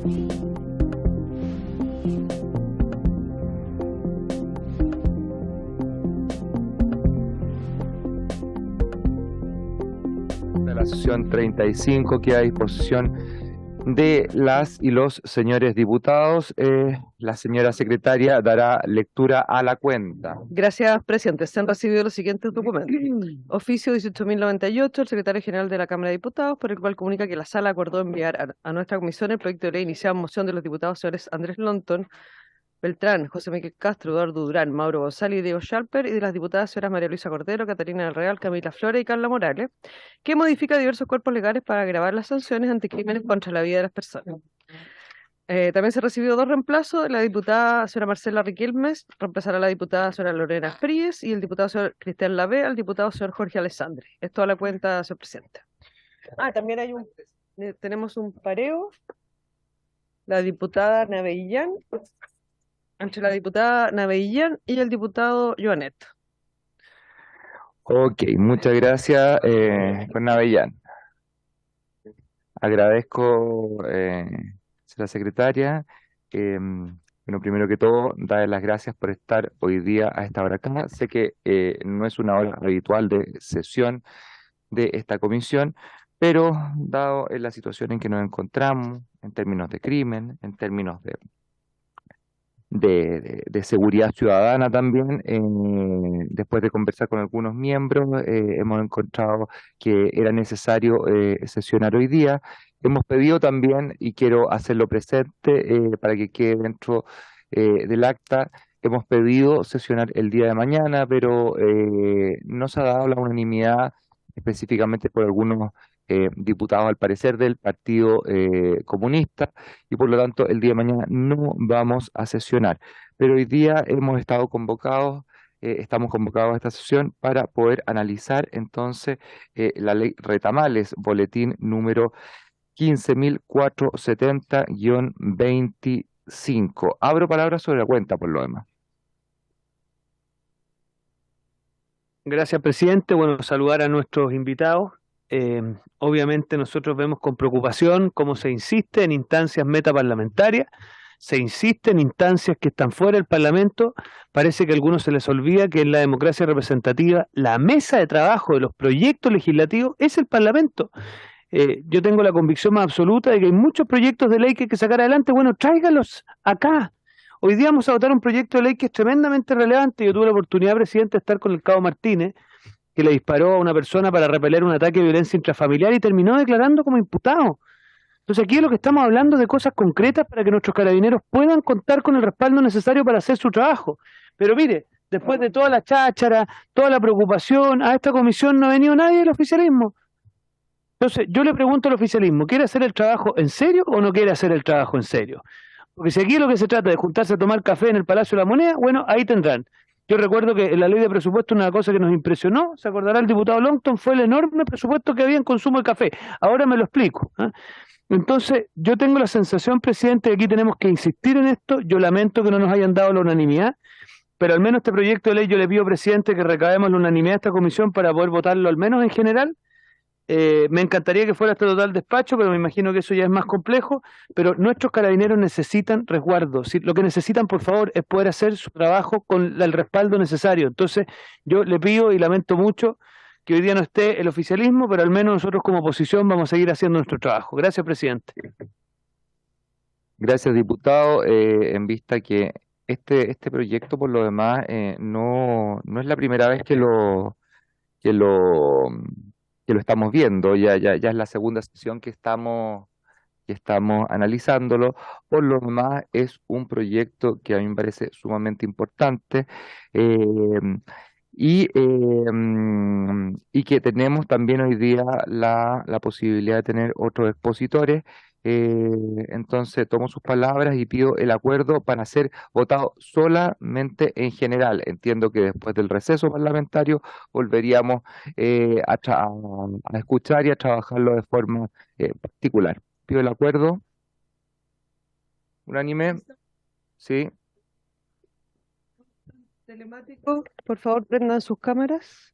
De la sesión 35 que a disposición de las y los señores diputados, la señora secretaria dará lectura a la cuenta. Gracias, presidente. Se han recibido los siguientes documentos. Oficio 18.098, el secretario general de la Cámara de Diputados, por el cual comunica que la sala acordó enviar a nuestra comisión el proyecto de ley iniciado en moción de los diputados señores Andrés Lonton, Beltrán, José Miguel Castro, Eduardo Durán, Mauro González y Diego Schalper, y de las diputadas señoras María Luisa Cordero, Catalina del Real, Camila Flores y Carla Morales, que modifica diversos cuerpos legales para agravar las sanciones ante crímenes contra la vida de las personas. También se recibió dos reemplazos. La diputada señora Marcela Riquelmes reemplazará a la diputada señora Lorena Fríes y el diputado señor Cristian Lavé al diputado señor Jorge Alessandri. Esto a la cuenta, señor presidente. También hay tenemos un pareo. La diputada Navellán, entre la diputada Navellán y el diputado Joanet. Ok, muchas gracias, Juan Avellán. Agradezco, señora secretaria. Bueno, primero que todo, darle las gracias por estar hoy día a esta hora acá. Sé que no es una hora habitual de sesión de esta comisión, pero dado la situación en que nos encontramos, en términos de crimen, en términos de seguridad ciudadana también, después de conversar con algunos miembros, hemos encontrado que era necesario sesionar hoy día. Hemos pedido también, y quiero hacerlo presente para que quede dentro del acta, hemos pedido sesionar el día de mañana, pero no se ha dado la unanimidad específicamente por algunos diputados, al parecer, del Partido Comunista, y por lo tanto el día de mañana no vamos a sesionar. Pero hoy día hemos estado convocados, estamos convocados a esta sesión para poder analizar entonces la ley Retamales, boletín número 15.470-25. Abro palabras sobre la cuenta por lo demás. Gracias, presidente. Bueno, saludar a nuestros invitados. Obviamente nosotros vemos con preocupación cómo se insiste en instancias metaparlamentarias, se insiste en instancias que están fuera del Parlamento. Parece que a algunos se les olvida que en la democracia representativa la mesa de trabajo de los proyectos legislativos es el Parlamento. Yo tengo la convicción más absoluta de que hay muchos proyectos de ley que hay que sacar adelante. Bueno, tráigalos acá. Hoy día vamos a votar un proyecto de ley que es tremendamente relevante. Yo tuve la oportunidad, presidente, de estar con el cabo Martínez, que le disparó a una persona para repeler un ataque de violencia intrafamiliar y terminó declarando como imputado. Entonces aquí es lo que estamos hablando de cosas concretas para que nuestros carabineros puedan contar con el respaldo necesario para hacer su trabajo. Pero mire, después de toda la cháchara, toda la preocupación, a esta comisión no ha venido nadie del oficialismo. Entonces yo le pregunto al oficialismo, ¿quiere hacer el trabajo en serio o no quiere hacer el trabajo en serio? Porque si aquí es lo que se trata de juntarse a tomar café en el Palacio de la Moneda, bueno, ahí tendrán. Yo recuerdo que en la ley de presupuesto una cosa que nos impresionó, se acordará el diputado Longton, fue el enorme presupuesto que había en consumo de café. Ahora me lo explico. Entonces, yo tengo la sensación, presidente, que aquí tenemos que insistir en esto. Yo lamento que no nos hayan dado la unanimidad, pero al menos este proyecto de ley yo le pido, presidente, que recabemos la unanimidad de esta comisión para poder votarlo al menos en general. Me encantaría que fuera este total despacho, pero me imagino que eso ya es más complejo. Pero nuestros carabineros necesitan resguardo. Lo que necesitan, por favor, es poder hacer su trabajo con el respaldo necesario. Entonces, yo le pido y lamento mucho que hoy día no esté el oficialismo, pero al menos nosotros como oposición vamos a seguir haciendo nuestro trabajo. Gracias, presidente. Gracias, diputado. En vista que este proyecto, por lo demás, no es la primera vez que lo, que lo estamos viendo. Ya es la segunda sesión que estamos analizándolo. Por lo demás, es un proyecto que a mí me parece sumamente importante. eh, y que tenemos también hoy día la posibilidad de tener otros expositores. Entonces tomo sus palabras y pido el acuerdo para ser votado solamente en general. Entiendo que después del receso parlamentario volveríamos a escuchar y a trabajarlo de forma particular. Pido el acuerdo unánime. Sí. Telemático, por favor, prendan sus cámaras.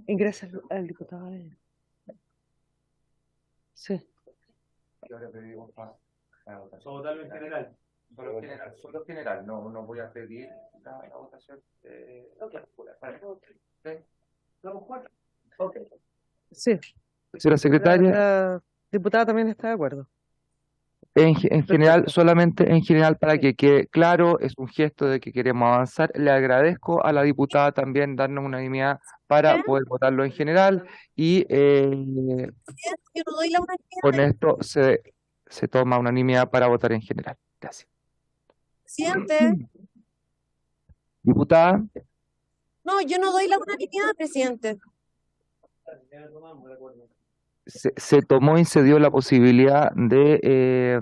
Ingresa al diputado. Sí. Y ahora pedimos la votación. Solo votarlo en general. Solo general, no voy a pedir la votación. Sí. Señora secretaria, La diputada también está de acuerdo. en general, Perfecto. solamente en general para Sí. que quede claro, es un gesto de que queremos avanzar. Le agradezco a la diputada también darnos unanimidad para poder votarlo en general y Yo no doy la unanimidad, con esto se toma unanimidad para votar en general. Gracias. presidente. Diputada, No, yo no doy la unanimidad, presidente. se tomó y se dio la posibilidad de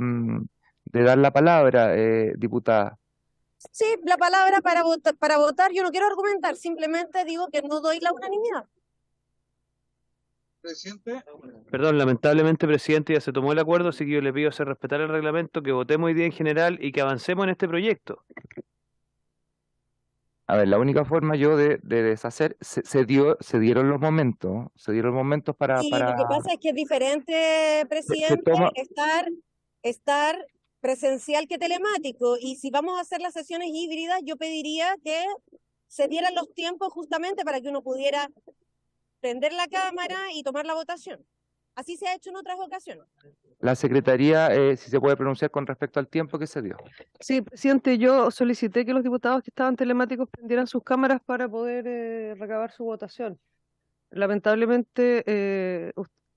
dar la palabra, diputada. Sí, la palabra para votar, yo no quiero argumentar, simplemente digo que no doy la unanimidad. Presidente, Perdón, lamentablemente, presidente, ya se tomó el acuerdo, así que yo le pido hacer respetar el reglamento, que votemos hoy día en general y que avancemos en este proyecto. A ver, la única forma yo de deshacer, se dieron los momentos para, Y lo que pasa es que es diferente, se presidente, toma, estar presencial que telemático. Y si vamos a hacer las sesiones híbridas, yo pediría que se dieran los tiempos justamente para que uno pudiera prender la cámara y tomar la votación. Así se ha hecho en otras ocasiones. la Secretaría, si se puede pronunciar con respecto al tiempo que se dio. Sí, presidente, yo solicité que los diputados que estaban telemáticos prendieran sus cámaras para poder recabar su votación. Lamentablemente,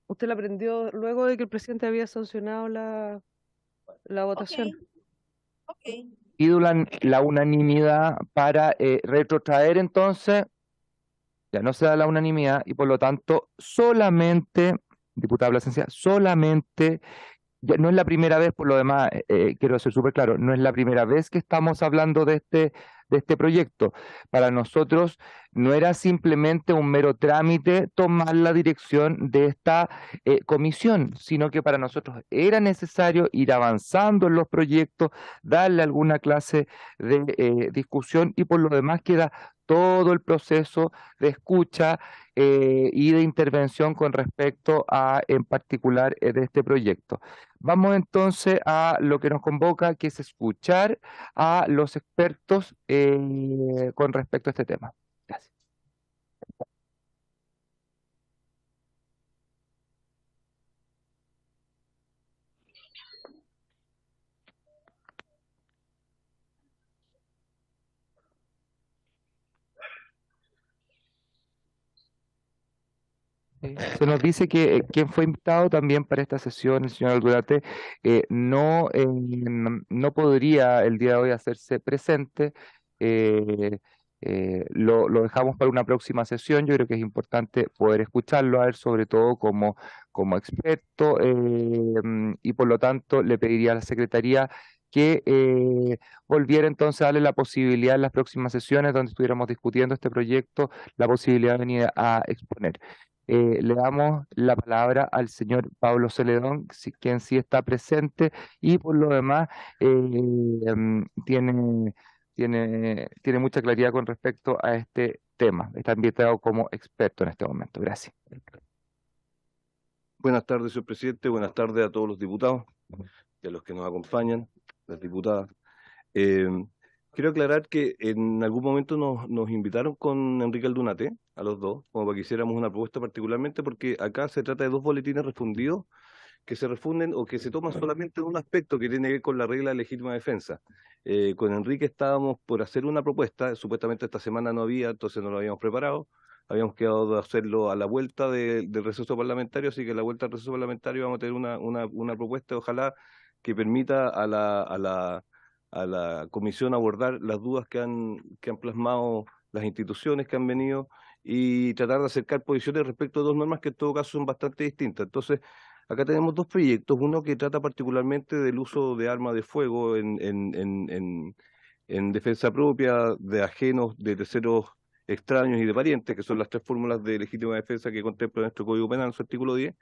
usted la prendió luego de que el presidente había sancionado la votación. Ok. Pido la unanimidad para retrotraer entonces, ya no se da la unanimidad y por lo tanto solamente, diputada Plasencia, solamente, ya no es la primera vez, por lo demás, quiero ser súper claro, no es la primera vez que estamos hablando de este proyecto. Para nosotros no era simplemente un mero trámite tomar la dirección de esta comisión, sino que para nosotros era necesario ir avanzando en los proyectos, darle alguna clase de discusión y por lo demás queda todo el proceso de escucha y de intervención con respecto a, en particular, de este proyecto. Vamos entonces a lo que nos convoca, que es escuchar a los expertos con respecto a este tema. Gracias. Se nos dice que quien fue invitado también para esta sesión, el señor Aldurate, no podría el día de hoy hacerse presente. Lo dejamos para una próxima sesión. Yo creo que es importante poder escucharlo a él, sobre todo como experto, y por lo tanto le pediría a la Secretaría que volviera entonces a darle la posibilidad en las próximas sesiones donde estuviéramos discutiendo este proyecto, la posibilidad de venir a exponer. Le damos la palabra al señor Pablo Celedón, quien sí está presente y por lo demás tiene mucha claridad con respecto a este tema. Está invitado como experto en este momento. Gracias. buenas tardes, señor presidente, buenas tardes a todos los diputados y a los que nos acompañan, las diputadas. Quiero aclarar que en algún momento nos invitaron con Enrique Aldunate, a los dos, como para que hiciéramos una propuesta particularmente, porque acá se trata de dos boletines refundidos que se refunden o que se toman solamente en un aspecto que tiene que ver con la regla de legítima defensa. Con Enrique estábamos por hacer una propuesta, supuestamente esta semana no había, entonces no lo habíamos preparado, habíamos quedado de hacerlo a la vuelta del receso parlamentario, así que a la vuelta del receso parlamentario vamos a tener una propuesta, ojalá, que permita a la comisión abordar las dudas que han plasmado las instituciones que han venido y tratar de acercar posiciones respecto a dos normas que en todo caso son bastante distintas. Entonces, acá tenemos dos proyectos, uno que trata particularmente del uso de armas de fuego en defensa propia, de ajenos, de terceros extraños y de parientes, que son las tres fórmulas de legítima defensa que contempla nuestro Código Penal en su artículo 10.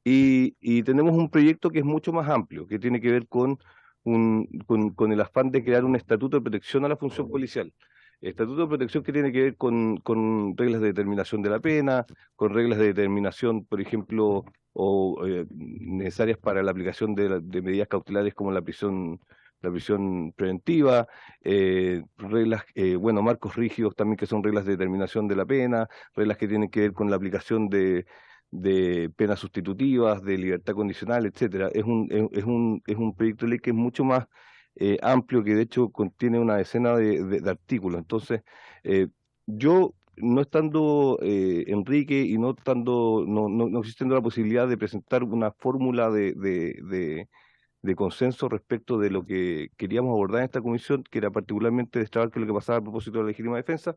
Y tenemos un proyecto que es mucho más amplio, que tiene que ver con el afán de crear un estatuto de protección a la función policial. Estatuto de protección que tiene que ver con reglas de determinación de la pena, con reglas de determinación, por ejemplo, necesarias para la aplicación de medidas cautelares como la prisión preventiva, reglas, bueno, marcos rígidos también que son reglas de determinación de la pena, reglas que tienen que ver con la aplicación de penas sustitutivas, de libertad condicional, etcétera. Es un proyecto de ley que es mucho más amplio, que de hecho contiene una decena de artículos. Entonces, yo no estando Enrique y no existiendo la posibilidad de presentar una fórmula de consenso respecto de lo que queríamos abordar en esta comisión, que era particularmente destrabar qué es lo que pasaba a propósito de la legítima defensa,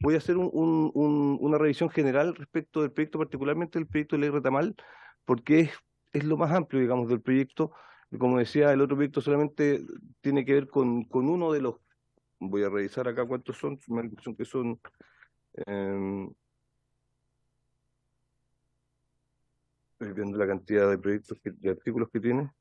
voy a hacer una revisión general respecto del proyecto, particularmente del proyecto de ley Retamal, porque es lo más amplio, digamos, del proyecto. Y como decía, el otro proyecto solamente tiene que ver con uno de los, voy a revisar acá cuántos son, me da la impresión que son, estoy viendo la cantidad de proyectos, de artículos que tiene.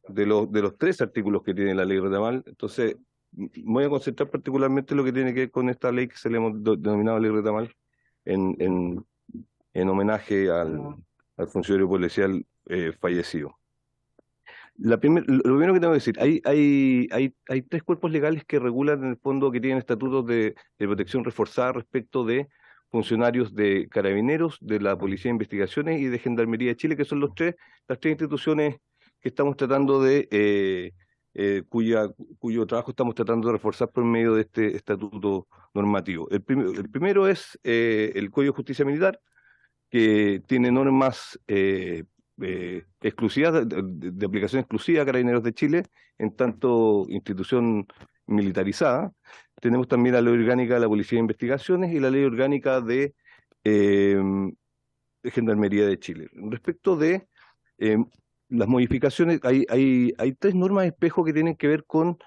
De los 3 artículos que tiene la ley Retamal. Entonces, me voy a concentrar particularmente en lo que tiene que ver con esta ley que se le hemos denominado ley Retamal en homenaje al funcionario policial fallecido. Lo primero que tengo que decir, hay 3 cuerpos legales que regulan en el fondo, que tienen estatutos de protección reforzada respecto de funcionarios de Carabineros, de la Policía de Investigaciones y de Gendarmería de Chile, que son las 3 instituciones que estamos tratando cuyo trabajo estamos tratando de reforzar por medio de este estatuto normativo. El primero es el Código de Justicia Militar, que tiene normas exclusivas, de aplicación exclusiva a Carabineros de Chile, en tanto institución militarizada. Tenemos también la Ley Orgánica de la Policía de Investigaciones y la Ley Orgánica de Gendarmería de Chile. Respecto de las modificaciones, hay 3 normas de espejo que tienen que ver con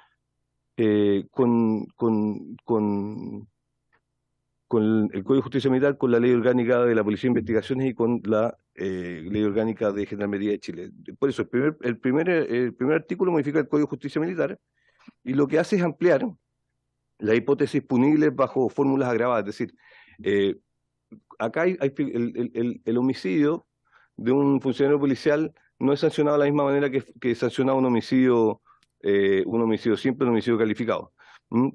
el Código de Justicia Militar, con la Ley Orgánica de la Policía de Investigaciones y con la Ley Orgánica de Gendarmería de Chile. Por eso, el primer artículo modifica el Código de Justicia Militar y lo que hace es ampliar la hipótesis punibles bajo fórmulas agravadas. Es decir, acá el homicidio de un funcionario policial no es sancionado de la misma manera que sancionado un homicidio simple, un homicidio calificado.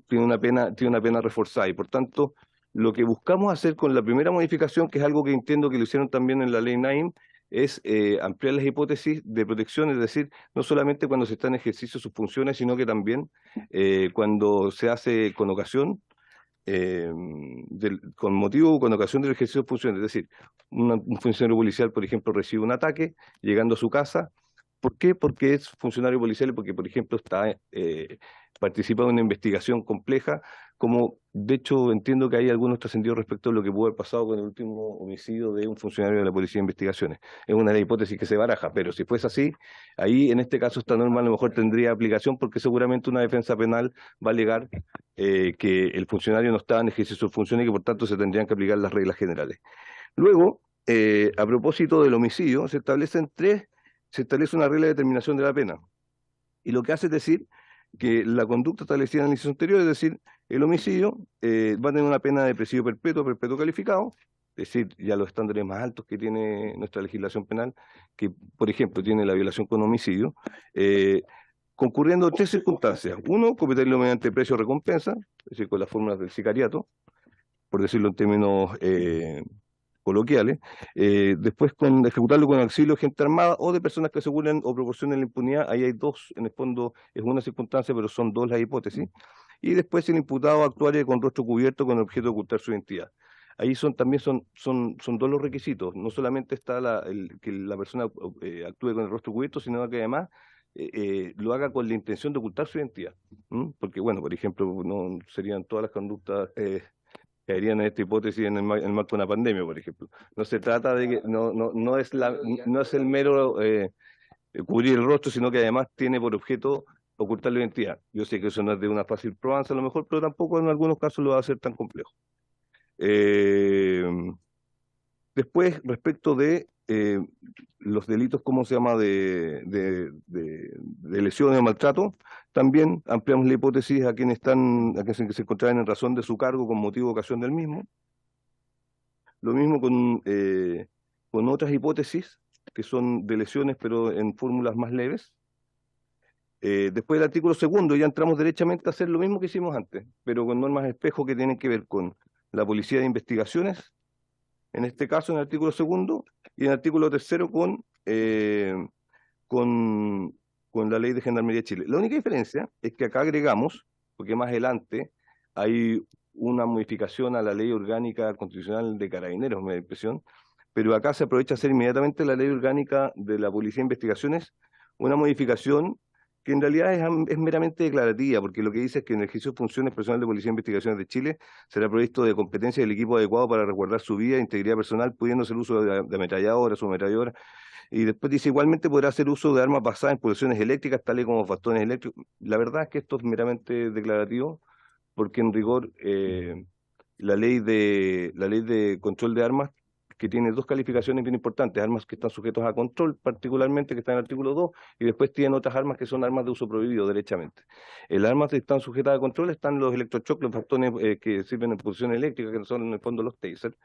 Tiene una pena reforzada y por tanto lo que buscamos hacer con la primera modificación, que es algo que entiendo que lo hicieron también en la ley Naim, es ampliar las hipótesis de protección, es decir, no solamente cuando se está en ejercicio de sus funciones, sino que también cuando se hace con ocasión, con motivo o con ocasión del ejercicio de funciones. Es decir, un funcionario policial, por ejemplo, recibe un ataque llegando a su casa. ¿Por qué? Porque es funcionario policial y porque, por ejemplo, participa en una investigación compleja, como de hecho entiendo que hay algunos trascendidos respecto a lo que pudo haber pasado con el último homicidio de un funcionario de la Policía de Investigaciones. Es una de las hipótesis que se baraja, pero si fuese así, ahí en este caso esta norma a lo mejor tendría aplicación porque seguramente una defensa penal va a alegar que el funcionario no estaba en ejercicio de sus funciones y que por tanto se tendrían que aplicar las reglas generales. Luego, a propósito del homicidio, se establece una regla de determinación de la pena. Y lo que hace es decir que la conducta establecida en el inciso anterior, es decir, el homicidio va a tener una pena de presidio perpetuo calificado, es decir, ya los estándares más altos que tiene nuestra legislación penal, que por ejemplo tiene la violación con homicidio, concurriendo 3 circunstancias. 1, cometerlo mediante precio o recompensa, es decir, con las fórmulas del sicariato, por decirlo en términos coloquiales, después ejecutarlo con auxilio de gente armada o de personas que aseguren o proporcionen la impunidad. Ahí hay 2, en el fondo es una circunstancia, pero son 2 las hipótesis. Y después el imputado actuaría con rostro cubierto con el objeto de ocultar su identidad. Ahí también son 2 los requisitos. No solamente está que la persona actúe con el rostro cubierto, sino que además lo haga con la intención de ocultar su identidad. Porque, bueno, por ejemplo, no serían todas las conductas caerían en esta hipótesis en el marco de una pandemia, por ejemplo. No se trata de que no es el mero cubrir el rostro, sino que además tiene por objeto ocultar la identidad. Yo sé que eso no es de una fácil probanza a lo mejor, pero tampoco en algunos casos lo va a hacer tan complejo. Después, respecto de los delitos, ¿cómo se llama?, de lesiones o maltrato, también ampliamos la hipótesis a quienes se encontraban en razón de su cargo con motivo o ocasión del mismo. Lo mismo con con otras hipótesis que son de lesiones, pero en fórmulas más leves. Después del artículo segundo ya entramos derechamente a hacer lo mismo que hicimos antes, pero con normas espejo que tienen que ver con la Policía de Investigaciones, en este caso en el artículo segundo, y en el artículo tercero con la Ley de Gendarmería de Chile. La única diferencia es que acá agregamos, porque más adelante hay una modificación a la Ley Orgánica Constitucional de Carabineros, me da la impresión, pero acá se aprovecha hacer inmediatamente la Ley Orgánica de la Policía de Investigaciones, una modificación que en realidad es meramente declarativa, porque lo que dice es que en el ejercicio de funciones personal de Policía de Investigaciones de Chile será provisto de competencia del equipo adecuado para resguardar su vida e integridad personal, pudiendo hacer uso de ametralladoras o ametralladoras. Y después dice, igualmente podrá hacer uso de armas basadas en pulsiones eléctricas, tales como bastones eléctricos. La verdad es que esto es meramente declarativo, porque en rigor la ley de control de armas, que tiene dos calificaciones bien importantes, armas que están sujetas a control, particularmente, que está en el artículo 2, y después tienen otras armas que son armas de uso prohibido, derechamente. Las armas que están sujetas a control están los electrochocs, los bastones que sirven en pulsión eléctrica, que son en el fondo los tasers.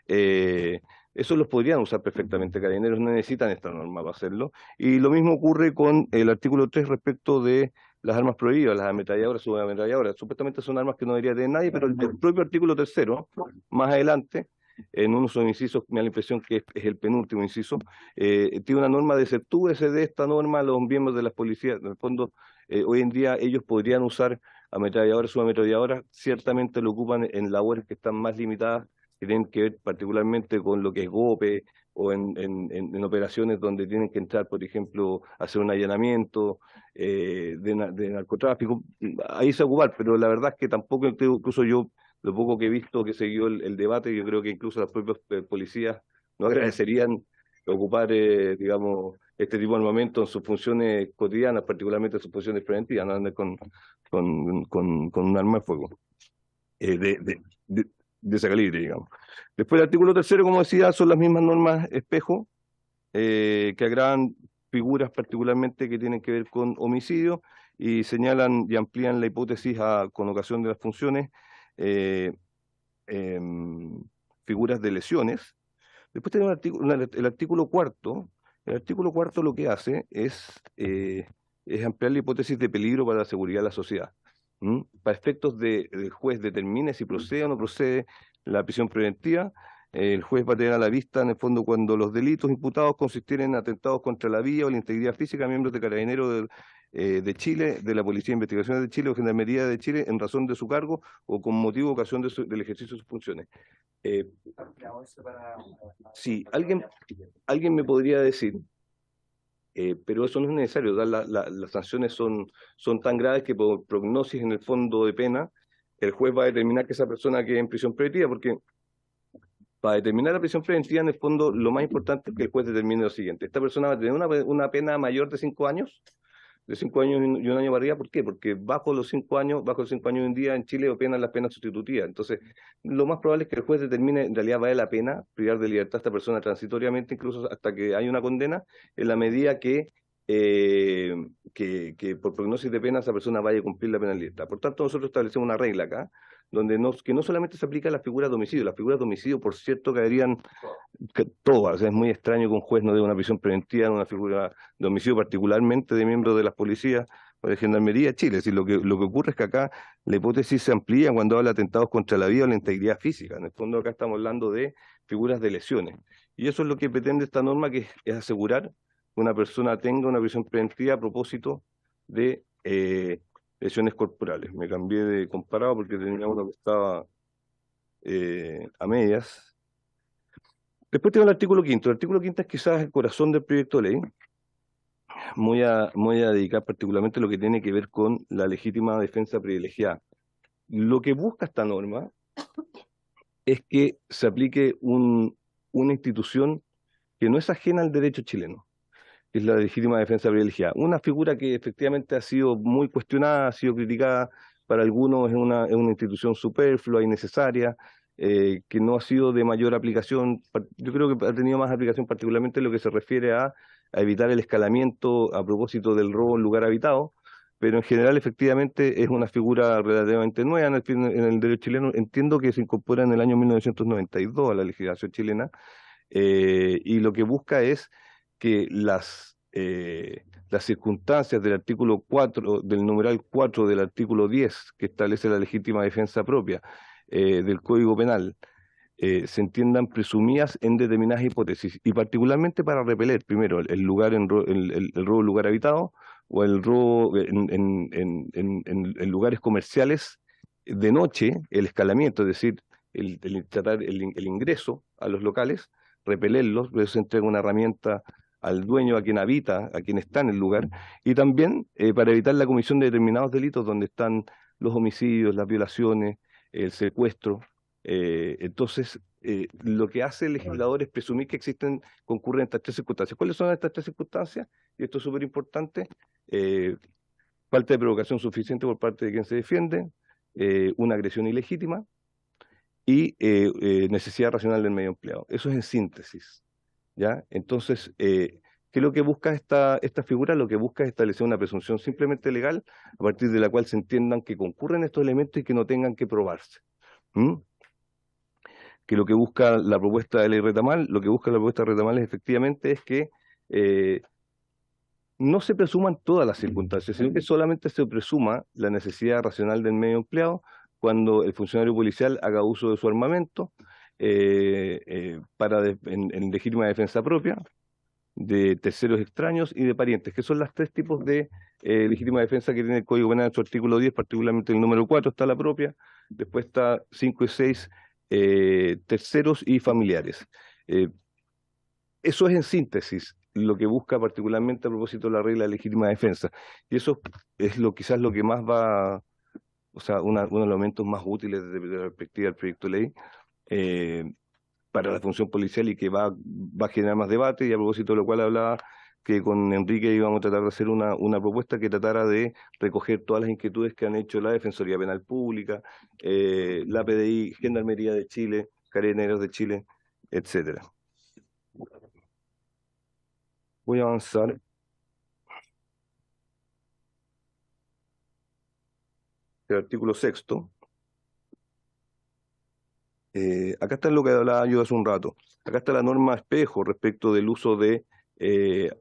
Esos los podrían usar perfectamente carabineros, no necesitan esta norma para hacerlo. Y lo mismo ocurre con el artículo 3 respecto de las armas prohibidas, las ametralladoras, subametralladoras. Supuestamente son armas que no debería tener nadie, pero el propio artículo tercero, más adelante, en uno de sus incisos, me da la impresión que es el penúltimo inciso, tiene una norma de exceptúese de esta norma a los miembros de las policías. En el fondo, hoy en día ellos podrían usar ametralladoras, subametralladoras, ciertamente lo ocupan en labores que están más limitadas, que tienen que ver particularmente con lo que es golpe o en operaciones donde tienen que entrar, por ejemplo, a hacer un allanamiento de narcotráfico. Ahí se ocupar, pero la verdad es que tampoco, incluso yo, lo poco que he visto que siguió el debate, yo creo que incluso los propios policías no agradecerían ocupar, digamos, este tipo de armamento en sus funciones cotidianas, particularmente en sus funciones preventivas, no andar con un arma de fuego de ese calibre, digamos. Después el artículo tercero, como decía, son las mismas normas espejo que agravan figuras particularmente que tienen que ver con homicidio y señalan y amplían la hipótesis con ocasión de las funciones, figuras de lesiones. Después tenemos el artículo cuarto. El artículo cuarto lo que hace es ampliar la hipótesis de peligro para la seguridad de la sociedad. Para efectos del juez determine si procede o no procede la prisión preventiva, el juez va a tener a la vista, en el fondo, cuando los delitos imputados consistieren en atentados contra la vida o la integridad física de miembros de Carabineros de Chile, de la Policía de Investigaciones de Chile o Gendarmería de Chile en razón de su cargo o con motivo o ocasión del ejercicio de sus funciones. Sí, alguien me podría decir, pero eso no es necesario, las sanciones son tan graves que por prognosis en el fondo de pena, el juez va a determinar que esa persona quede en prisión preventiva, porque para determinar la prisión preventiva, en el fondo, lo más importante es que el juez determine lo siguiente: esta persona va a tener una pena mayor de 5 años, de 5 años y un año para arriba. ¿Por qué? Porque bajo los 5 años de un día en Chile operan las penas sustitutivas. Entonces, lo más probable es que el juez determine, en realidad vale la pena privar de libertad a esta persona transitoriamente, incluso hasta que haya una condena, en la medida que por prognosis de pena esa persona vaya a cumplir la pena en libertad. Por tanto, nosotros establecemos una regla acá, que no solamente se aplica a las figuras de homicidio. Las figuras de homicidio, por cierto, caerían todas. Es muy extraño que un juez no dé una prisión preventiva en una figura de homicidio, particularmente de miembros de las policías o de Gendarmería de Chile. Es decir, lo que ocurre es que acá la hipótesis se amplía cuando habla de atentados contra la vida o la integridad física. En el fondo acá estamos hablando de figuras de lesiones. Y eso es lo que pretende esta norma, que es asegurar que una persona tenga una prisión preventiva a propósito de lesiones corporales. Me cambié de comparado porque tenía uno que estaba a medias. Después tengo el artículo quinto. El artículo quinto es quizás el corazón del proyecto de ley. Voy a dedicar particularmente lo que tiene que ver con la legítima defensa privilegiada. Lo que busca esta norma es que se aplique una institución que no es ajena al derecho chileno, que es la legítima defensa privilegiada. Una figura que efectivamente ha sido muy cuestionada, ha sido criticada, para algunos es una institución superflua, innecesaria, que no ha sido de mayor aplicación. Yo creo que ha tenido más aplicación particularmente en lo que se refiere a evitar el escalamiento a propósito del robo en lugar habitado, pero en general efectivamente es una figura relativamente nueva en el derecho chileno. Entiendo que se incorpora en el año 1992 a la legislación chilena, y lo que busca es que las circunstancias del artículo 4, del numeral 4 del artículo 10, que establece la legítima defensa propia del Código Penal, se entiendan presumidas en determinadas hipótesis, y particularmente para repeler, primero, el robo en lugar habitado, o el robo en lugares comerciales de noche, el escalamiento, es decir, tratar el ingreso a los locales, repelerlos, por eso se entrega una herramienta al dueño, a quien habita, a quien está en el lugar, y también para evitar la comisión de determinados delitos donde están los homicidios, las violaciones, el secuestro. Entonces, lo que hace el legislador es presumir que concurren estas tres circunstancias. ¿Cuáles son estas tres circunstancias? Y esto es súper importante. Falta de provocación suficiente por parte de quien se defiende, una agresión ilegítima y necesidad racional del medio empleado. Eso es en síntesis, ¿ya? Entonces, ¿qué es lo que busca esta figura? Lo que busca es establecer una presunción simplemente legal a partir de la cual se entiendan que concurren estos elementos y que no tengan que probarse. Que lo que busca la propuesta de ley Retamal, es efectivamente es que no se presuman todas las circunstancias, sino que solamente se presuma la necesidad racional del medio empleado cuando el funcionario policial haga uso de su armamento en legítima defensa propia, de terceros extraños y de parientes, que son los tres tipos de legítima defensa que tiene el Código Penal en su artículo 10, particularmente el número 4 está la propia, después está 5 y 6, terceros y familiares. Eso es en síntesis lo que busca particularmente a propósito de la regla de legítima defensa. Y eso es quizás lo que más va, o sea, uno de los elementos más útiles desde la perspectiva del proyecto de ley para la función policial y que va a generar más debate, y a propósito de lo cual hablaba que con Enrique íbamos a tratar de hacer una propuesta que tratara de recoger todas las inquietudes que han hecho la Defensoría Penal Pública, la PDI, Gendarmería de Chile, Carabineros de Chile, etcétera. Voy a avanzar. El artículo 6º. Acá está lo que hablaba yo hace un rato. Acá está la norma espejo respecto del uso de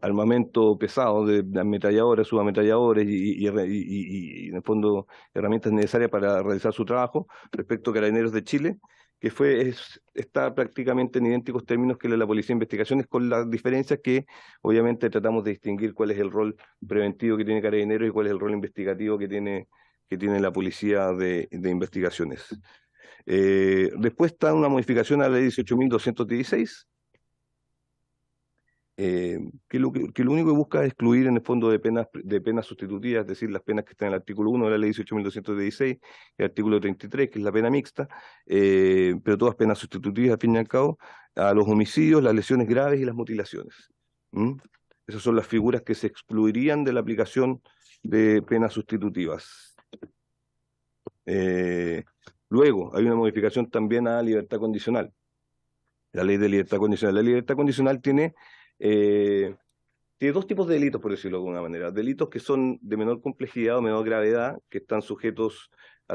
armamento pesado, de ametralladoras, subametralladores y en el fondo herramientas necesarias para realizar su trabajo respecto a Carabineros de Chile, que está prácticamente en idénticos términos que la Policía de Investigaciones, con las diferencias que obviamente tratamos de distinguir cuál es el rol preventivo que tiene Carabineros y cuál es el rol investigativo que tiene la Policía de Investigaciones. Después está una modificación a la ley 18.216, que lo único que busca es excluir en el fondo de penas sustitutivas, es decir, las penas que están en el artículo 1 de la ley 18.216, el artículo 33, que es la pena mixta, pero todas penas sustitutivas, al fin y al cabo, a los homicidios, las lesiones graves y las mutilaciones. Esas son las figuras que se excluirían de la aplicación de penas sustitutivas. Luego, hay una modificación también a libertad condicional. La ley de libertad condicional. La libertad condicional tiene dos tipos de delitos, por decirlo de alguna manera. Delitos que son de menor complejidad o menor gravedad, que están sujetos a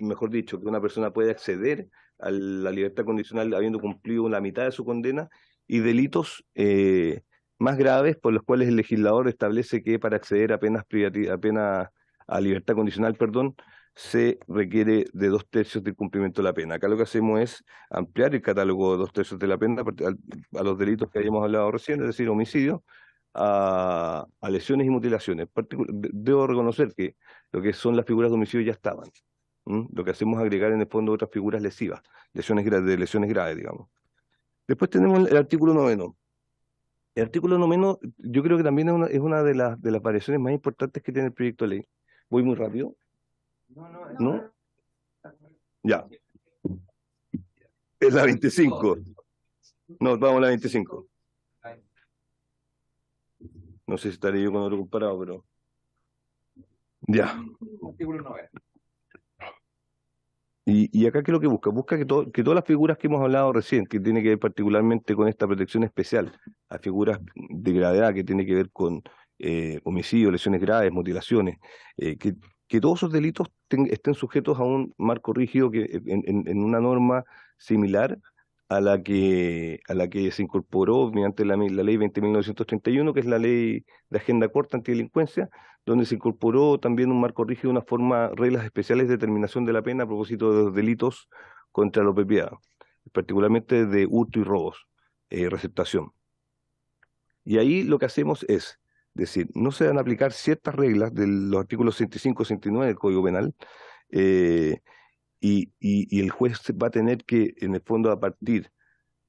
mejor dicho, que una persona puede acceder a la libertad condicional habiendo cumplido la mitad de su condena, y delitos más graves por los cuales el legislador establece que para acceder a libertad condicional, se requiere de 2/3 del cumplimiento de la pena. Acá lo que hacemos es ampliar el catálogo de 2/3 de la pena a los delitos que hayamos hablado recién, es decir, homicidio, a lesiones y mutilaciones. Debo reconocer que lo que son las figuras de homicidio ya estaban. Lo que hacemos es agregar en el fondo otras figuras lesivas, lesiones graves, digamos. Después tenemos el artículo 9. El artículo 9 yo creo que también es una de las variaciones más importantes que tiene el proyecto de ley. Voy muy rápido. ¿No? Ya. Es la 25. No, vamos a la 25. No sé si estaré yo con otro comparado, pero... Ya. Y acá, ¿qué es lo que busca? Busca que todas las figuras que hemos hablado recién, que tiene que ver particularmente con esta protección especial a figuras de gravedad, que tiene que ver con homicidios, lesiones graves, mutilaciones, que todos esos delitos estén sujetos a un marco rígido que en una norma similar a la que se incorporó mediante la ley 20.931, que es la ley de agenda corta antidelincuencia, donde se incorporó también un marco rígido, una forma, reglas especiales de determinación de la pena a propósito de los delitos contra la propiedad, particularmente de hurto y robos, receptación. Y ahí lo que hacemos es decir, no se van a aplicar ciertas reglas de los artículos 65 y 69 del Código Penal, y el juez va a tener que, en el fondo, a partir,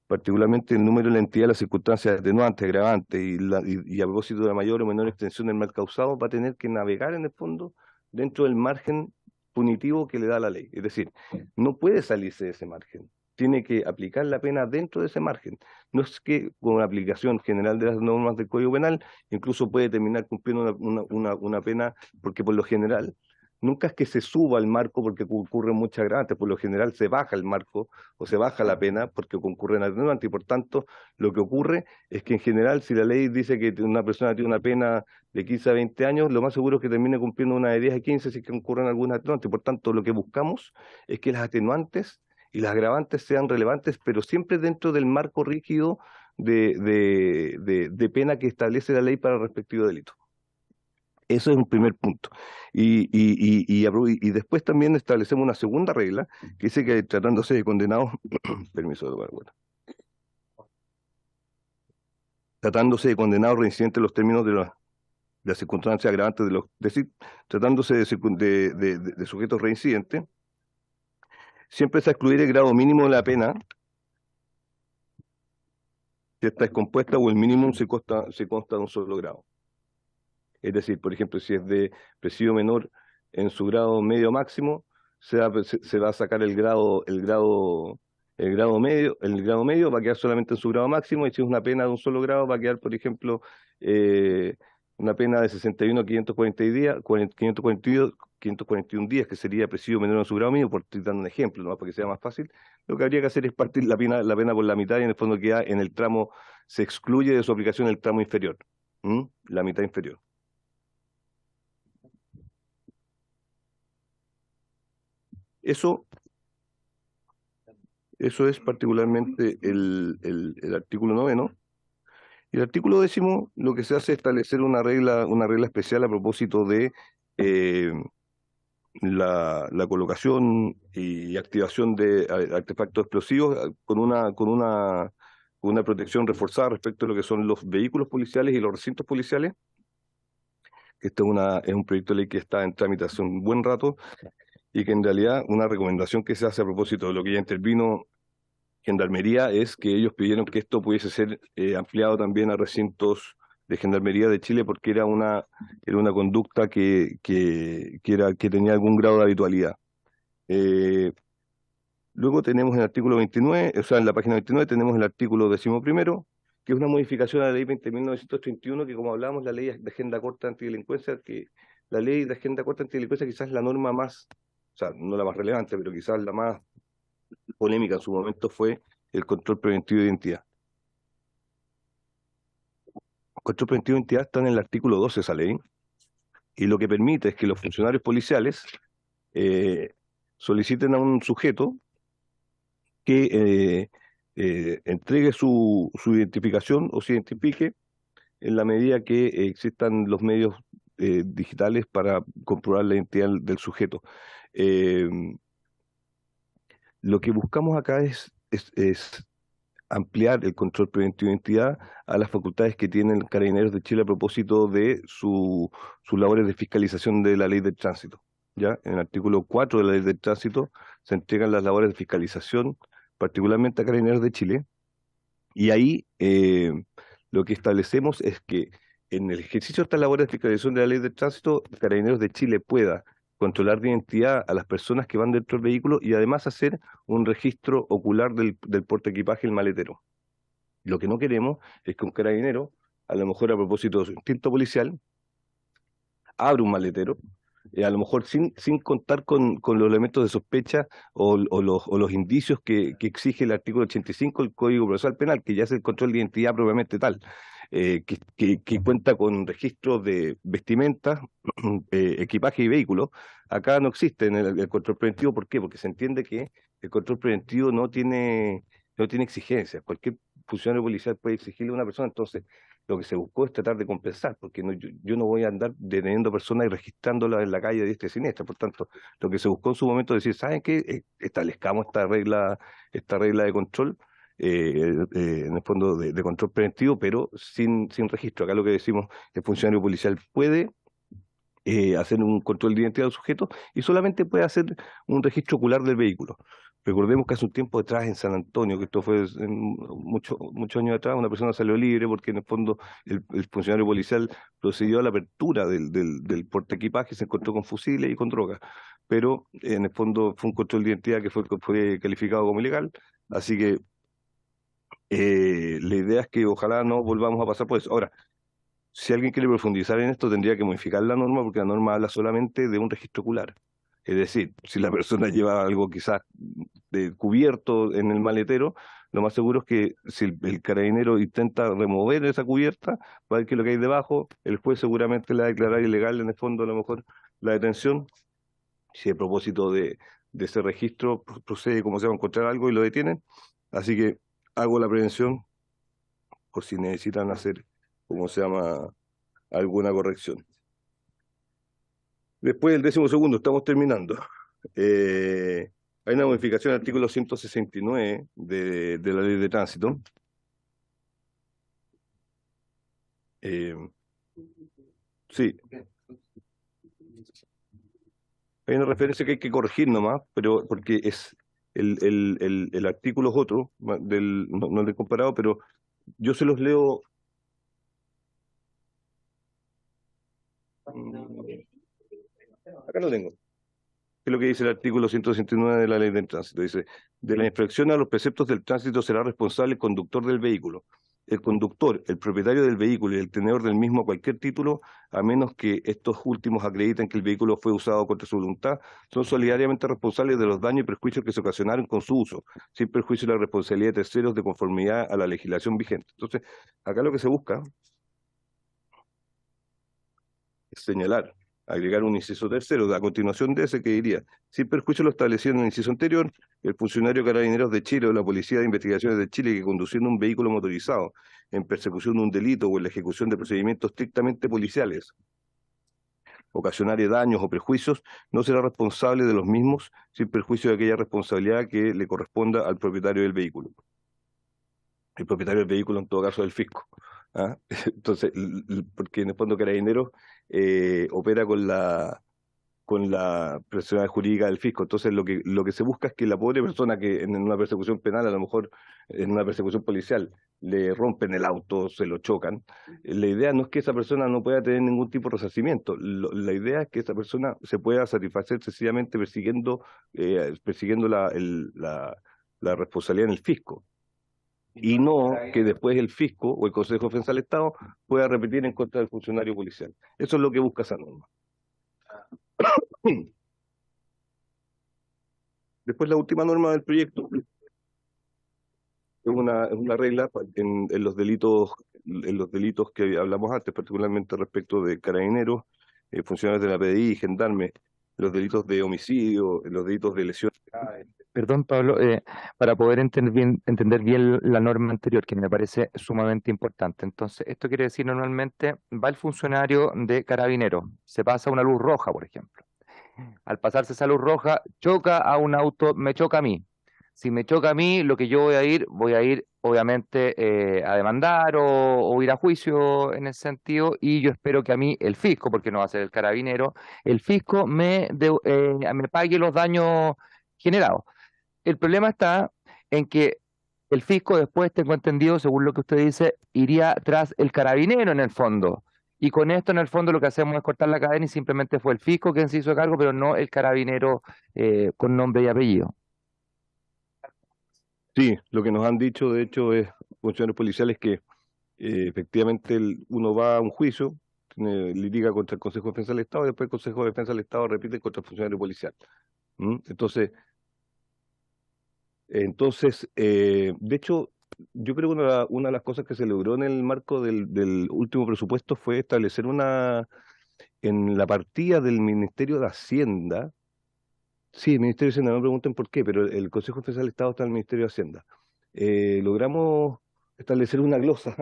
particularmente el número de la entidad, las circunstancias atenuantes, agravantes, y a propósito de la mayor o menor extensión del mal causado, va a tener que navegar, en el fondo, dentro del margen punitivo que le da la ley. Es decir, no puede salirse de ese margen. Tiene que aplicar la pena dentro de ese margen. No es que con una aplicación general de las normas del Código Penal, incluso puede terminar cumpliendo una pena, porque por lo general, nunca es que se suba al marco porque concurren muchas agravantes, por lo general se baja el marco o se baja la pena porque concurren atenuantes, y por tanto lo que ocurre es que en general, si la ley dice que una persona tiene una pena de 15 a 20 años, lo más seguro es que termine cumpliendo una de 10 a 15 si es que concurren algunas atenuantes. Por tanto, lo que buscamos es que las atenuantes y las agravantes sean relevantes, pero siempre dentro del marco rígido de pena que establece la ley para el respectivo delito. Eso es un primer punto. Y después también establecemos una segunda regla que dice que tratándose de condenados, permiso de bueno, tratándose de condenados reincidentes en los términos de las circunstancias agravantes es decir, tratándose de sujetos reincidentes, siempre se excluir el grado mínimo de la pena, si esta es compuesta o el mínimo se consta de un solo grado. Es decir, por ejemplo, si es de presidio menor en su grado medio máximo, se va a sacar el grado medio va a quedar solamente en su grado máximo, y si es una pena de un solo grado va a quedar, por ejemplo, una pena de 61 a 541 días, que sería presidio menor en su grado mínimo, por dar un ejemplo, ¿no? Para que sea más fácil. Lo que habría que hacer es partir la pena por la mitad, y en el fondo queda en el tramo, se excluye de su aplicación el tramo inferior, la mitad inferior. Eso es particularmente el artículo 9. Y el artículo 10, lo que se hace es establecer una regla especial a propósito de la colocación y activación de artefactos explosivos con una protección reforzada respecto a lo que son los vehículos policiales y los recintos policiales. Esto es un proyecto de ley que está en trámite hace un buen rato, y que en realidad una recomendación que se hace a propósito de lo que ya intervino Gendarmería es que ellos pidieron que esto pudiese ser ampliado también a recintos de Gendarmería de Chile, porque era una conducta que tenía algún grado de habitualidad. Luego tenemos el artículo 29, o sea, en la página 29 tenemos el artículo 11º, que es una modificación a la ley 20.931, que, como hablamos, la ley de agenda corta antidelincuencia, que la ley de agenda corta antidelincuencia quizás es la norma más, o sea, no la más relevante, pero quizás la más polémica en su momento fue el control preventivo de identidad. El control preventivo de identidad está en el artículo 12 de esa ley, y lo que permite es que los funcionarios policiales soliciten a un sujeto que entregue su identificación o se identifique en la medida que existan los medios digitales para comprobar la identidad del sujeto. Lo que buscamos acá es ampliar el control preventivo de identidad a las facultades que tienen Carabineros de Chile a propósito de sus labores de fiscalización de la ley del tránsito. ¿Ya? En el artículo 4 de la ley del tránsito se entregan las labores de fiscalización, particularmente a Carabineros de Chile, y ahí lo que establecemos es que en el ejercicio de estas labores de fiscalización de la ley del tránsito, Carabineros de Chile pueda controlar de identidad a las personas que van dentro del vehículo, y además hacer un registro ocular del portaequipaje, el maletero. Lo que no queremos es que un carabinero, a lo mejor a propósito de su instinto policial, abra un maletero, a lo mejor sin contar con los elementos de sospecha o los indicios que exige el artículo 85 del Código Procesal Penal, que ya es el control de identidad propiamente tal, que cuenta con registros de vestimenta, equipaje y vehículos. Acá no existe el control preventivo. ¿Por qué? Porque se entiende que el control preventivo no tiene no tiene exigencias. Cualquier funcionario policial puede exigirle a una persona, entonces lo que se buscó es tratar de compensar, porque yo no voy a andar deteniendo personas y registrándolas en la calle de diestra y siniestra. Por tanto, lo que se buscó en su momento es decir, ¿saben qué? Establezcamos esta regla de control, en el fondo de control preventivo, pero sin registro. Acá lo que decimos, el funcionario policial puede hacer un control de identidad del sujeto y solamente puede hacer un registro ocular del vehículo. Recordemos que hace un tiempo atrás en San Antonio, que esto fue muchos años atrás, una persona salió libre porque en el fondo el funcionario policial procedió a la apertura del portaequipaje, se encontró con fusiles y con drogas, pero en el fondo fue un control de identidad que fue calificado como ilegal, así que la idea es que ojalá no volvamos a pasar por eso. Ahora, si alguien quiere profundizar en esto, tendría que modificar la norma porque la norma habla solamente de un registro ocular. Es decir, si la persona lleva algo quizás de cubierto en el maletero, lo más seguro es que si el carabinero intenta remover esa cubierta, va a ver que lo que hay debajo, el juez seguramente le va a declarar ilegal en el fondo a lo mejor la detención. Si a propósito de ese registro procede como se va a encontrar algo y lo detienen. Así que hago la prevención por si necesitan hacer, ¿cómo se llama?, alguna corrección. Después del 12º, estamos terminando. Hay una modificación del artículo 169 de la Ley de Tránsito. Sí. Hay una referencia que hay que corregir nomás, pero porque es el artículo es otro, no lo he comparado, pero yo se los leo. Acá lo tengo. Es lo que dice el artículo 169 de la Ley del Tránsito. Dice, de la infracción a los preceptos del tránsito será responsable el conductor del vehículo. El conductor, el propietario del vehículo y el tenedor del mismo a cualquier título, a menos que estos últimos acrediten que el vehículo fue usado contra su voluntad, son solidariamente responsables de los daños y perjuicios que se ocasionaron con su uso, sin perjuicio de la responsabilidad de terceros de conformidad a la legislación vigente. Entonces, acá lo que se busca es señalar, agregar un inciso tercero, a continuación de ese que diría, sin perjuicio de lo establecido en el inciso anterior, el funcionario Carabineros de Chile o la Policía de Investigaciones de Chile que conduciendo un vehículo motorizado en persecución de un delito o en la ejecución de procedimientos estrictamente policiales ocasionare daños o perjuicios, no será responsable de los mismos sin perjuicio de aquella responsabilidad que le corresponda al propietario del vehículo. El propietario del vehículo en todo caso es el fisco. ¿Ah? Entonces, porque en el fondo Carabineros opera con la personalidad jurídica del fisco. Entonces, lo que se busca es que la pobre persona que en una persecución penal, a lo mejor en una persecución policial, le rompen el auto, se lo chocan, la idea no es que esa persona no pueda tener ningún tipo de resarcimiento. La idea es que esa persona se pueda satisfacer sencillamente persiguiendo la responsabilidad en el fisco. Y no que después el fisco o el Consejo de Defensa del Estado pueda repetir en contra del funcionario policial. Eso es lo que busca esa norma. Después la última norma del proyecto es una regla en los delitos que hablamos antes, particularmente respecto de carabineros, funcionarios de la PDI, gendarmes, los delitos de homicidio, los delitos de lesión. Perdón, Pablo, para poder entender bien la norma anterior, que me parece sumamente importante. Entonces, esto quiere decir normalmente va el funcionario de carabinero, se pasa una luz roja, por ejemplo. Al pasarse esa luz roja, choca a un auto, me choca a mí. Si me choca a mí, lo que yo voy a ir obviamente a demandar o ir a juicio en ese sentido, y yo espero que a mí el fisco, porque no va a ser el carabinero, el fisco me pague los daños generados. El problema está en que el fisco después, tengo entendido, según lo que usted dice, iría tras el carabinero en el fondo. Y con esto, en el fondo, lo que hacemos es cortar la cadena y simplemente fue el fisco quien se hizo cargo, pero no el carabinero con nombre y apellido. Sí, lo que nos han dicho, de hecho, es funcionarios policiales que efectivamente uno va a un juicio, litiga contra el Consejo de Defensa del Estado y después el Consejo de Defensa del Estado repite contra el funcionario policial. Entonces, de hecho, yo creo que una de las cosas que se logró en el marco del último presupuesto fue establecer en la partida del Ministerio de Hacienda. Sí, el Ministerio de Hacienda, no me pregunten por qué, pero el Consejo de Defensa del Estado está en el Ministerio de Hacienda. logramos establecer una glosa,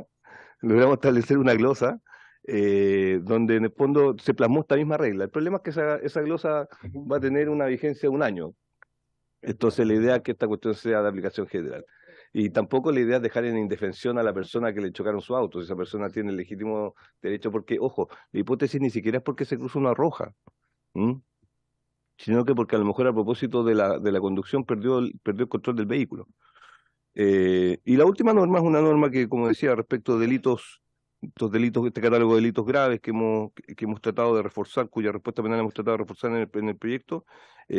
donde en el fondo se plasmó esta misma regla. El problema es que esa glosa va a tener una vigencia de 1 año. Entonces la idea es que esta cuestión sea de aplicación general. Y tampoco la idea es dejar en indefensión a la persona que le chocaron su auto. Esa persona tiene el legítimo derecho porque, ojo, la hipótesis ni siquiera es porque se cruza una roja, ¿m? Sino que porque a lo mejor a propósito de la conducción perdió el control del vehículo. Y la última norma es una norma que, como decía, respecto a delitos, estos delitos, este catálogo de delitos graves que hemos tratado de reforzar, cuya respuesta penal hemos tratado de reforzar en el proyecto,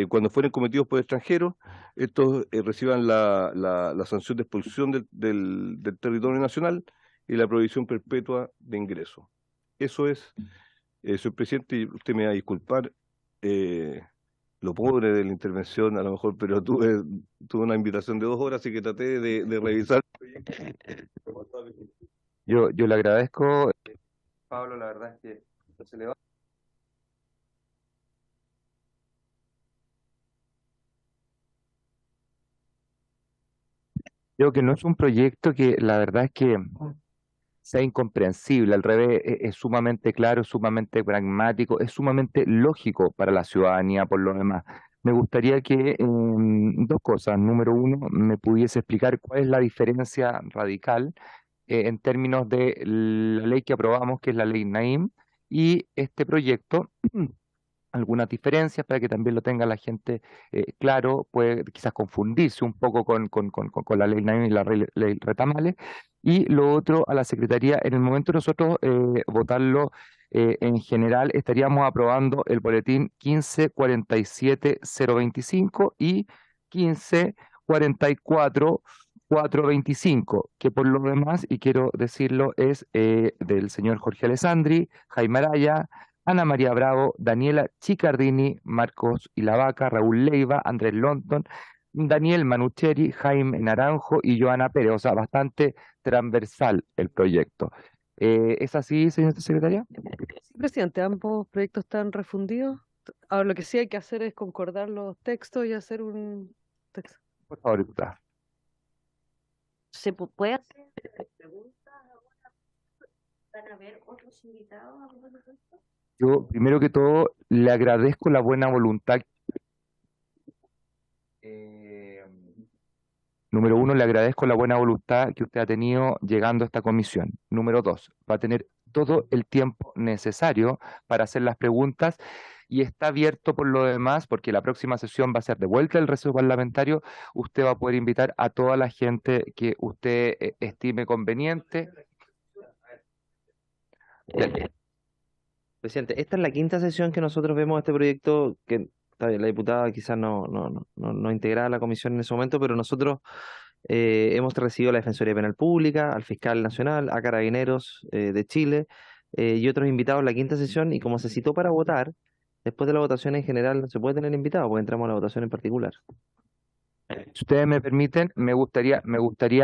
cuando fueren cometidos por extranjeros, estos reciban la sanción de expulsión del territorio nacional y la prohibición perpetua de ingreso. Eso es, señor presidente, y usted me va a disculpar, lo pobre de la intervención a lo mejor, pero tuve una invitación de 2 horas, así que traté de revisar. Yo le agradezco, Pablo, la verdad es que no se le va. Creo que no es un proyecto que la verdad es que sea incomprensible, al revés, es sumamente claro, es sumamente pragmático, es sumamente lógico para la ciudadanía por lo demás. Me gustaría que dos cosas. Número uno, me pudiese explicar cuál es la diferencia radical en términos de la ley que aprobamos, que es la ley Naim, y este proyecto. Algunas diferencias para que también lo tenga la gente claro, puede quizás confundirse un poco con la ley Naim y la ley Retamales. Y lo otro, a la Secretaría, en el momento de nosotros votarlo en general, estaríamos aprobando el boletín 1547-025 y 1544-425, que por lo demás, y quiero decirlo, es del señor Jorge Alessandri, Jaime Araya, Ana María Bravo, Daniela Chicardini, Marcos Ilavaca, Raúl Leiva, Andrés London, Daniel Manucheri, Jaime Naranjo y Joana Pérez. O sea, bastante transversal el proyecto. ¿Es así, señora secretaria? Sí, presidente, ambos proyectos están refundidos. Ahora lo que sí hay que hacer es concordar los textos y hacer un texto. Por favor, diputada. ¿Puede hacer preguntas ahora? ¿Van a haber otros invitados a hablar de esto? Yo, primero que todo, le agradezco la buena voluntad. Número uno, le agradezco la buena voluntad que usted ha tenido llegando a esta comisión. Número dos, va a tener todo el tiempo necesario para hacer las preguntas y está abierto por lo demás, porque la próxima sesión va a ser de vuelta el receso parlamentario. Usted va a poder invitar a toda la gente que usted estime conveniente. Presidente, esta es la quinta sesión que nosotros vemos este proyecto, que está bien, la diputada quizás no integraba a la comisión en ese momento, pero nosotros hemos recibido a la Defensoría Penal Pública, al Fiscal Nacional, a Carabineros de Chile y otros invitados en la quinta sesión, y como se citó para votar, después de la votación en general no se puede tener invitados, porque entramos a la votación en particular. Si ustedes me permiten, me gustaría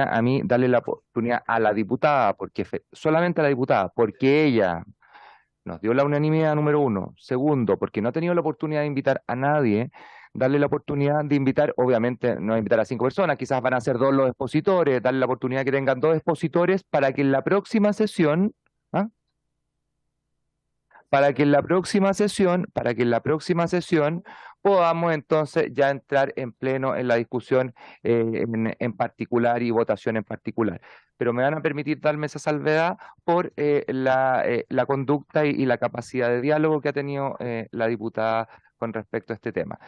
a mí darle la oportunidad a la diputada, porque solamente a la diputada, porque ella nos dio la unanimidad número uno. Segundo, porque no ha tenido la oportunidad de invitar a nadie, darle la oportunidad de invitar, obviamente no invitar a 5 personas, quizás van a ser 2 los expositores, darle la oportunidad que tengan 2 expositores para que en la próxima sesión, ¿ah? Para que en la próxima sesión podamos entonces ya entrar en pleno en la discusión en particular y votación en particular. Pero me van a permitir darme esa salvedad por la conducta y la capacidad de diálogo que ha tenido la diputada con respecto a este tema.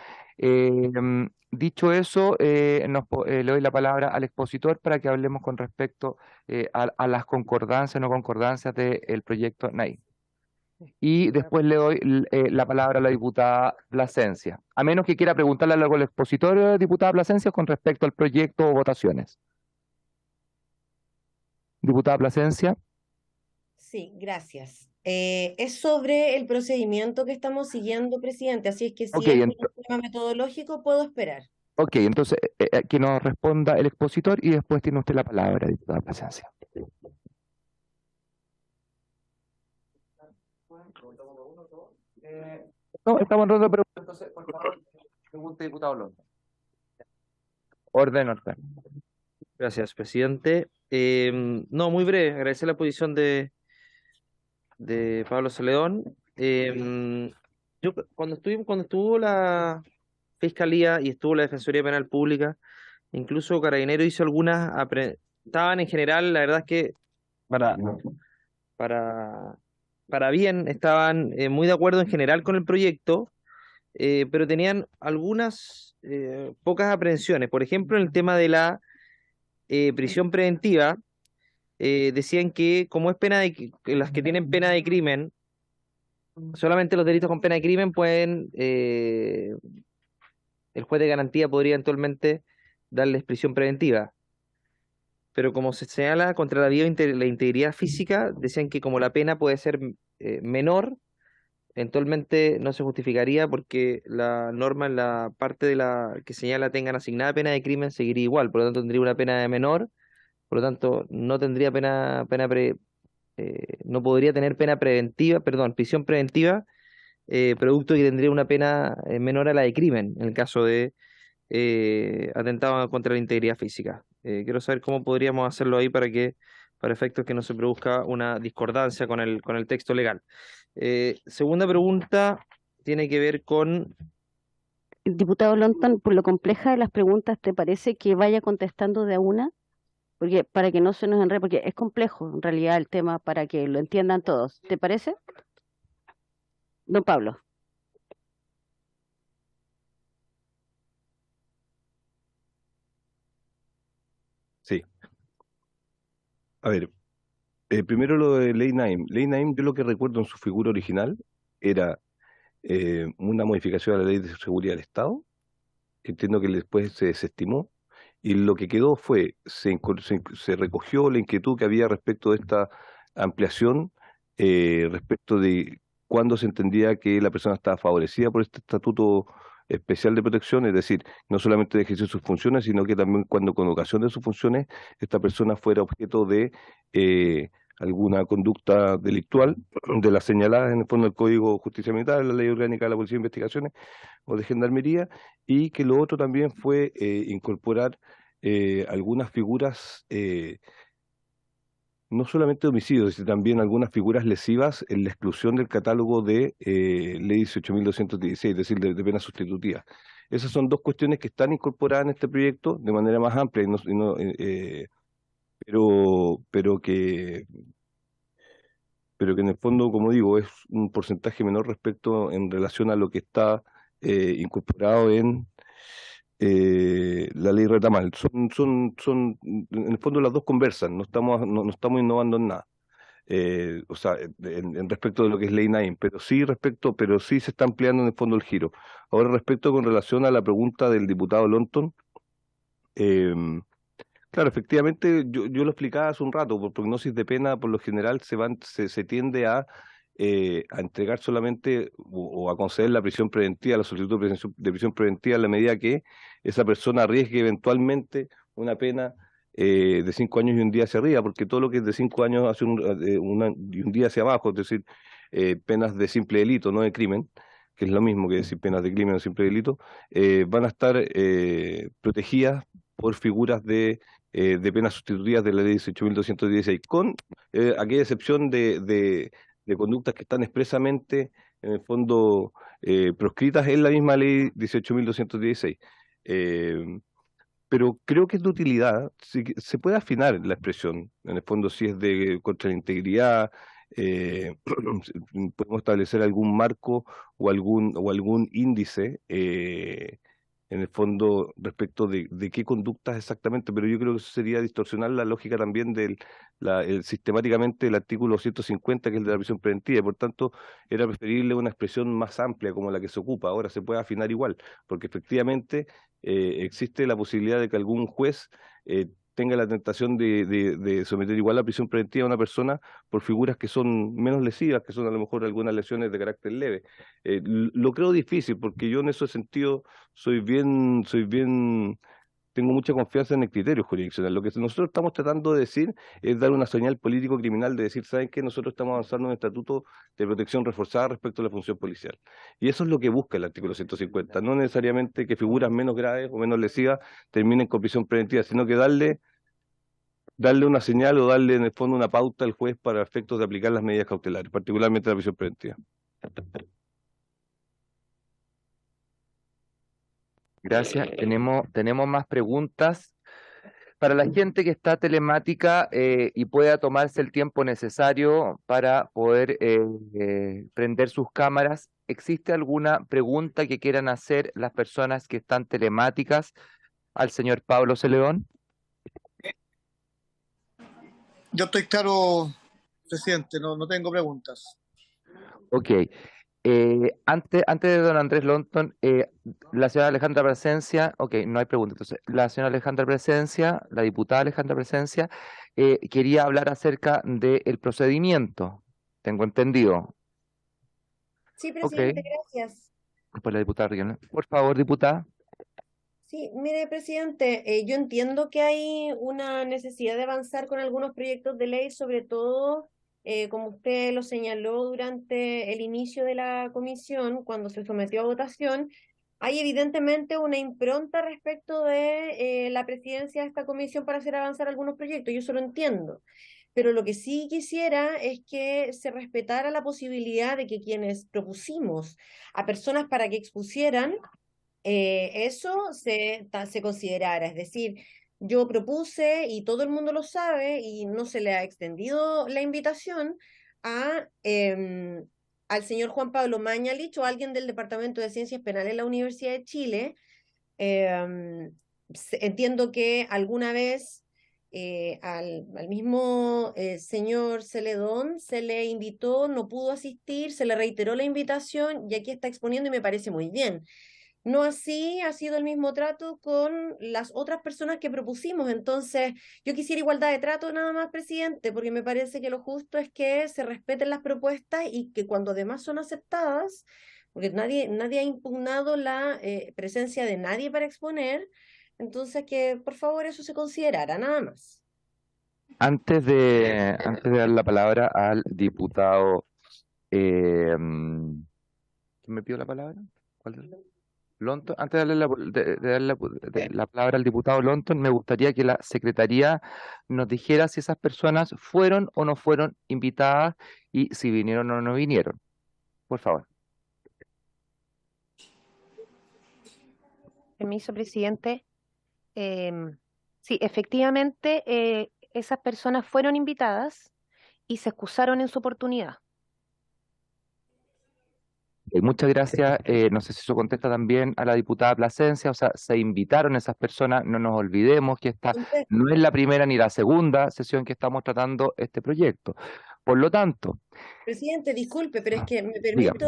Dicho eso, le doy la palabra al expositor para que hablemos con respecto a las concordancias o no concordancias del proyecto NAI. Y después le doy la palabra a la diputada Plasencia. A menos que quiera preguntarle algo al expositor, diputada Plasencia, con respecto al proyecto o votaciones. Diputada Plasencia. Sí, gracias. Es sobre el procedimiento que estamos siguiendo, presidente, así es que si Ok, es un tema metodológico, puedo esperar. ok, entonces que nos responda el expositor y después tiene usted la palabra, diputada Plasencia. No, estamos en ronda de preguntas, entonces, por favor, pregunte, diputado López. Orden. Gracias, presidente. No, muy breve, agradecer la posición de Pablo Celedón. Yo cuando estuvo la Fiscalía y estuvo la Defensoría Penal Pública, incluso Carabinero hizo estaban en general, la verdad es que para, para, para bien, estaban muy de acuerdo en general con el proyecto, pero tenían algunas pocas aprehensiones. Por ejemplo, en el tema de la prisión preventiva, decían que como es que las que tienen pena de crimen, solamente los delitos con pena de crimen pueden, el juez de garantía podría eventualmente darles prisión preventiva. Pero como se señala contra la vida la integridad física, decían que como la pena puede ser menor, eventualmente no se justificaría porque la norma en la parte de la que señala tengan asignada pena de crimen seguiría igual, por lo tanto tendría una pena de menor, por lo tanto no tendría no podría tener pena preventiva, perdón, prisión preventiva, producto que tendría una pena menor a la de crimen en el caso de atentado contra la integridad física. Quiero saber cómo podríamos hacerlo ahí para efectos que no se produzca una discordancia con el texto legal. Segunda pregunta tiene que ver con... Diputado Lontan, por lo compleja de las preguntas, ¿te parece que vaya contestando de a una? Porque para que no se nos enrede, porque es complejo en realidad el tema para que lo entiendan todos. ¿Te parece? Don Pablo. Sí. A ver, primero lo de Ley Naim. Ley Naim, yo lo que recuerdo en su figura original era una modificación a la Ley de Seguridad del Estado, que entiendo que después se desestimó, y lo que quedó fue, se recogió la inquietud que había respecto de esta ampliación, respecto de cuándo se entendía que la persona estaba favorecida por este estatuto especial de protección, es decir, no solamente de ejercer sus funciones, sino que también cuando con ocasión de sus funciones esta persona fuera objeto de alguna conducta delictual, de las señaladas en el fondo del Código de Justicia Militar, la Ley Orgánica de la Policía de Investigaciones o de Gendarmería, y que lo otro también fue incorporar algunas figuras, no solamente de homicidios, sino también algunas figuras lesivas en la exclusión del catálogo de Ley 18.216, es decir, de penas sustitutivas. Esas son dos cuestiones que están incorporadas en este proyecto de manera más amplia, pero que en el fondo, como digo, es un porcentaje menor respecto en relación a lo que está incorporado en la ley Retamal. En el fondo las dos conversan, no estamos innovando en nada. O sea, en respecto de lo que es ley Naim, pero sí se está ampliando en el fondo el giro. Ahora, respecto con relación a la pregunta del diputado Lonton, claro, efectivamente, yo lo explicaba hace un rato, por prognosis de pena, por lo general se tiende a entregar solamente o a conceder la prisión preventiva, la solicitud de prisión preventiva en la medida que esa persona arriesgue eventualmente una pena de 5 años y un día hacia arriba, porque todo lo que es de 5 años y un día hacia abajo, es decir, penas de simple delito, no de crimen, que es lo mismo que decir penas de crimen o simple delito, van a estar protegidas por figuras de penas sustitutivas de la ley 18.216, con aquella excepción de conductas que están expresamente, en el fondo, proscritas en la misma ley 18.216. Pero creo que es de utilidad, se puede afinar la expresión, en el fondo si es de contra la integridad, podemos establecer algún marco o algún índice, en el fondo respecto de qué conductas exactamente, pero yo creo que eso sería distorsionar la lógica también sistemáticamente el artículo 150, que es el de la prisión preventiva, y por tanto era preferible una expresión más amplia como la que se ocupa. Ahora se puede afinar igual, porque efectivamente existe la posibilidad de que algún juez tenga la tentación de someter igual a prisión preventiva a una persona por figuras que son menos lesivas, que son a lo mejor algunas lesiones de carácter leve. Lo creo difícil, porque yo en ese sentido tengo mucha confianza en el criterio jurisdiccional. Lo que nosotros estamos tratando de decir es dar una señal político-criminal de decir, ¿saben qué? Nosotros estamos avanzando en un estatuto de protección reforzada respecto a la función policial. Y eso es lo que busca el artículo 150, no necesariamente que figuras menos graves o menos lesivas terminen con prisión preventiva, sino que darle darle una señal o darle en el fondo una pauta al juez para efectos de aplicar las medidas cautelares, particularmente la prisión preventiva. Gracias. Tenemos más preguntas. Para la gente que está telemática y pueda tomarse el tiempo necesario para poder prender sus cámaras, ¿existe alguna pregunta que quieran hacer las personas que están telemáticas al señor Pablo Celedón? Yo estoy claro, presidente, no tengo preguntas. Ok. Antes de don Andrés Lonton, la señora Alejandra Presencia, ok, no hay pregunta. Entonces, la señora Alejandra Presencia, la diputada Alejandra Presencia, quería hablar acerca del procedimiento, tengo entendido. Sí, Ok, presidente, gracias. después la diputada Riquelme. Por favor, diputada. Sí, mire, presidente, yo entiendo que hay una necesidad de avanzar con algunos proyectos de ley, sobre todo, como usted lo señaló durante el inicio de la comisión, cuando se sometió a votación, hay evidentemente una impronta respecto de la presidencia de esta comisión para hacer avanzar algunos proyectos, yo eso lo entiendo. Pero lo que sí quisiera es que se respetara la posibilidad de que quienes propusimos a personas para que expusieran eso se considerara. Es decir, yo propuse, y todo el mundo lo sabe, y no se le ha extendido la invitación al señor Juan Pablo Mañalich o a alguien del Departamento de Ciencias Penales de la Universidad de Chile. Entiendo que alguna vez al mismo señor Celedón se le invitó, no pudo asistir, se le reiteró la invitación y aquí está exponiendo y me parece muy bien. No así ha sido el mismo trato con las otras personas que propusimos. Entonces, yo quisiera igualdad de trato nada más, presidente, porque me parece que lo justo es que se respeten las propuestas y que cuando además son aceptadas, porque nadie ha impugnado la presencia de nadie para exponer, entonces que por favor eso se considerara, nada más. Antes de dar la palabra al diputado, ¿quién me pidió la palabra? ¿Cuál es? Lonton, antes de darle la palabra al diputado Lonton, me gustaría que la Secretaría nos dijera si esas personas fueron o no fueron invitadas y si vinieron o no vinieron. Por favor. Permiso, presidente. Sí, efectivamente, esas personas fueron invitadas y se excusaron en su oportunidad. Muchas gracias. No sé si eso contesta también a la diputada Plasencia. O sea, se invitaron esas personas. No nos olvidemos que esta no es la primera ni la segunda sesión que estamos tratando este proyecto. Por lo tanto, Presidente, disculpe, pero es que dígame.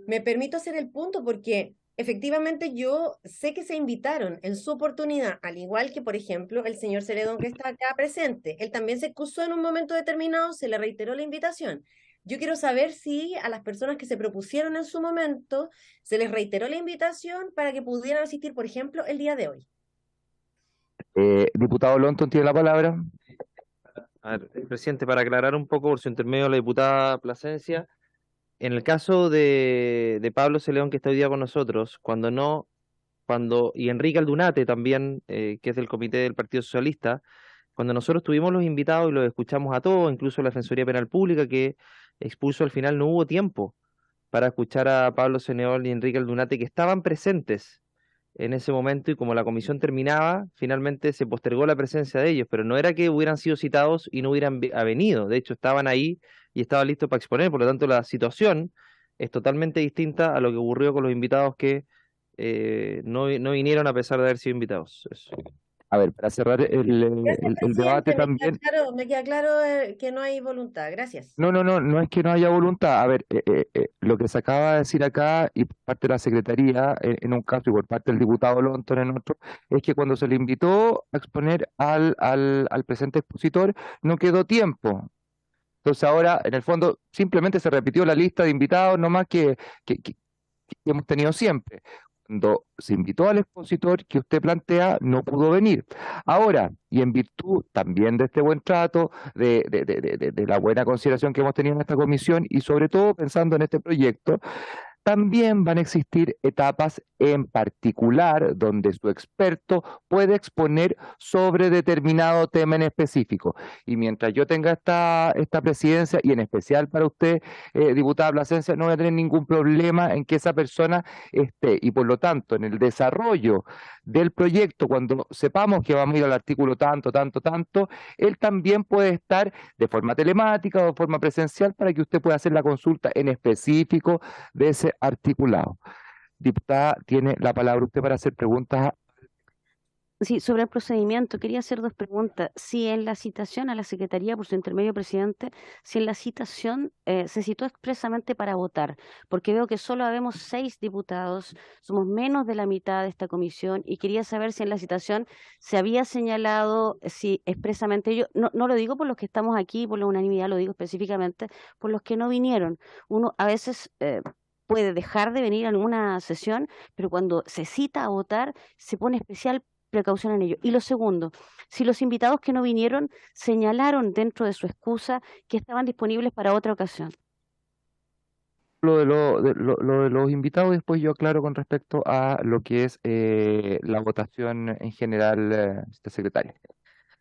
me permito hacer el punto porque efectivamente yo sé que se invitaron en su oportunidad, al igual que, por ejemplo, el señor Celedón que está acá presente. Él también se excusó en un momento determinado, se le reiteró la invitación. Yo quiero saber si a las personas que se propusieron en su momento se les reiteró la invitación para que pudieran asistir, por ejemplo, el día de hoy. Diputado Lonton tiene la palabra. A ver, presidente, para aclarar un poco por su intermedio a la diputada Plasencia, en el caso de Pablo Celedón, que está hoy día con nosotros, y Enrique Aldunate también, que es del comité del Partido Socialista, cuando nosotros tuvimos los invitados y los escuchamos a todos, incluso la Defensoría Penal Pública que expuso al final, no hubo tiempo para escuchar a Pablo Celedón y Enrique Aldunate, que estaban presentes en ese momento, y como la comisión terminaba, finalmente se postergó la presencia de ellos, pero no era que hubieran sido citados y no hubieran venido, de hecho estaban ahí y estaban listos para exponer, por lo tanto la situación es totalmente distinta a lo que ocurrió con los invitados que no vinieron a pesar de haber sido invitados. Eso. A ver, para cerrar Gracias, el debate presidente. también. Me queda claro que no hay voluntad. Gracias. No es que no haya voluntad. A ver, lo que se acaba de decir acá y por parte de la Secretaría, en un caso y por parte del diputado Lonton en otro, es que cuando se le invitó a exponer al presente expositor, no quedó tiempo. Entonces ahora, en el fondo, simplemente se repitió la lista de invitados, no más que hemos tenido siempre. Cuando se invitó al expositor que usted plantea, no pudo venir. Ahora, y en virtud también de este buen trato, de la buena consideración que hemos tenido en esta comisión y sobre todo pensando en este proyecto, También van a existir etapas en particular donde su experto puede exponer sobre determinado tema en específico. Y mientras yo tenga esta presidencia, y en especial para usted, diputada Plasencia, no voy a tener ningún problema en que esa persona esté. Y por lo tanto, en el desarrollo del proyecto, cuando sepamos que vamos a ir al artículo tanto, él también puede estar de forma telemática o de forma presencial para que usted pueda hacer la consulta en específico de ese articulado. Diputada, tiene la palabra usted para hacer preguntas. Sí, sobre el procedimiento, quería hacer dos preguntas. Si en la citación a la Secretaría, por su intermedio, presidente, si en la citación se citó expresamente para votar, porque veo que solo habemos 6 diputados, somos menos de la mitad de esta comisión, y quería saber si en la citación se había señalado, si expresamente, yo no lo digo por los que estamos aquí, por la unanimidad, lo digo específicamente por los que no vinieron. Uno a veces puede dejar de venir a alguna sesión, pero cuando se cita a votar, se pone especial precaución en ello. Y lo segundo, si los invitados que no vinieron señalaron dentro de su excusa que estaban disponibles para otra ocasión. Lo de los invitados, después yo aclaro con respecto a lo que es la votación en general, secretaria.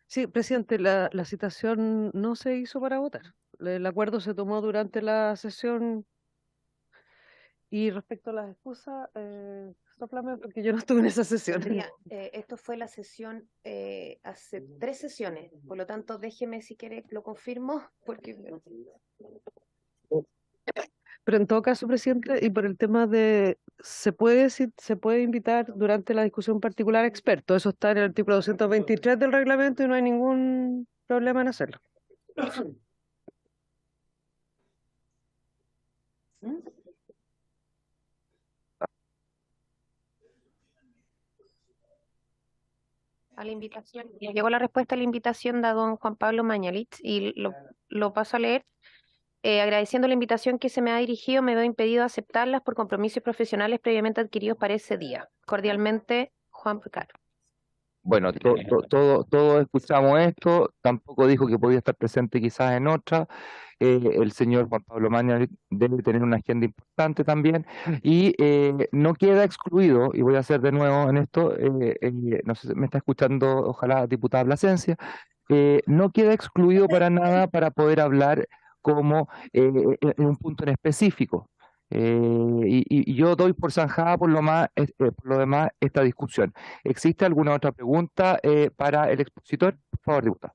Sí, presidente, la citación no se hizo para votar. El acuerdo se tomó durante la sesión. Y respecto a las excusas, sóplame porque yo no estuve en esa sesión. Esto fue la sesión hace 3 sesiones, por lo tanto déjeme si quiere lo confirmo, porque Pero en todo caso, presidente, y por el tema de se puede invitar durante la discusión particular experto, eso está en el artículo 223 del reglamento y no hay ningún problema en hacerlo. a la invitación, llegó la respuesta a la invitación de don Juan Pablo Mañalich y lo paso a leer. Agradeciendo la invitación que se me ha dirigido, me veo impedido aceptarlas por compromisos profesionales previamente adquiridos para ese día. Cordialmente, Juan Pecaro. Bueno, todos escuchamos esto, tampoco dijo que podía estar presente quizás en otra. El señor Juan Pablo Maña debe tener una agenda importante también y no queda excluido, y voy a hacer de nuevo en esto, no sé si me está escuchando, ojalá diputada Plasencia, no queda excluido para nada para poder hablar como en un punto en específico. Y yo doy por zanjada por lo demás esta discusión. ¿Existe alguna otra pregunta para el expositor? Por favor, diputada.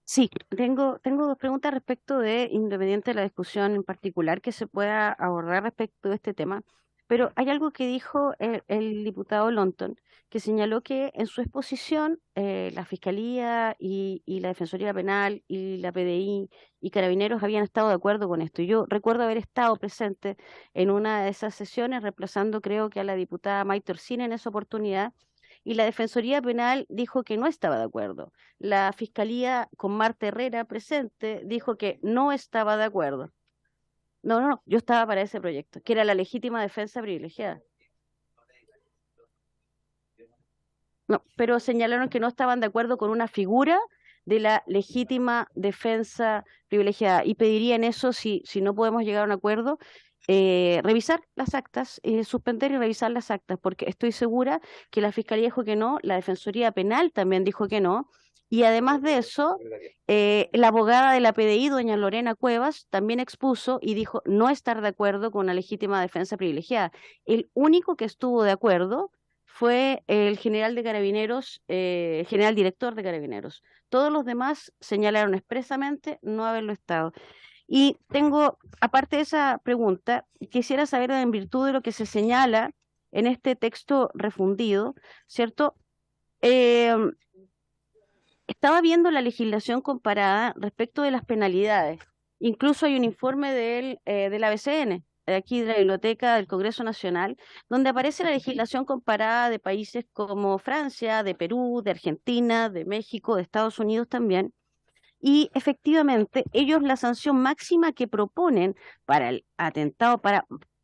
Sí, tengo 2 preguntas respecto de, independiente de la discusión en particular que se pueda abordar respecto de este tema, pero hay algo que dijo el diputado Lonton, que señaló que en su exposición la Fiscalía y la Defensoría Penal y la PDI y Carabineros habían estado de acuerdo con esto. Y yo recuerdo haber estado presente en una de esas sesiones, reemplazando creo que a la diputada Maite Orsini en esa oportunidad, y la Defensoría Penal dijo que no estaba de acuerdo. La Fiscalía, con Marta Herrera presente, dijo que no estaba de acuerdo. No, yo estaba para ese proyecto, que era la legítima defensa privilegiada. No, pero señalaron que no estaban de acuerdo con una figura de la legítima defensa privilegiada y pedirían eso, si no podemos llegar a un acuerdo, revisar las actas, suspender y revisar las actas, porque estoy segura que la Fiscalía dijo que no, la Defensoría Penal también dijo que no, y además de eso, la abogada de la PDI, doña Lorena Cuevas, también expuso y dijo no estar de acuerdo con la legítima defensa privilegiada. El único que estuvo de acuerdo fue el general de Carabineros, general director de Carabineros. Todos los demás señalaron expresamente no haberlo estado. Y tengo, aparte de esa pregunta, quisiera saber, en virtud de lo que se señala en este texto refundido, ¿cierto? Estaba viendo la legislación comparada respecto de las penalidades. Incluso hay un informe de la BCN, aquí de la Biblioteca del Congreso Nacional, donde aparece la legislación comparada de países como Francia, de Perú, de Argentina, de México, de Estados Unidos también. Y efectivamente, ellos la sanción máxima que proponen para el atentado,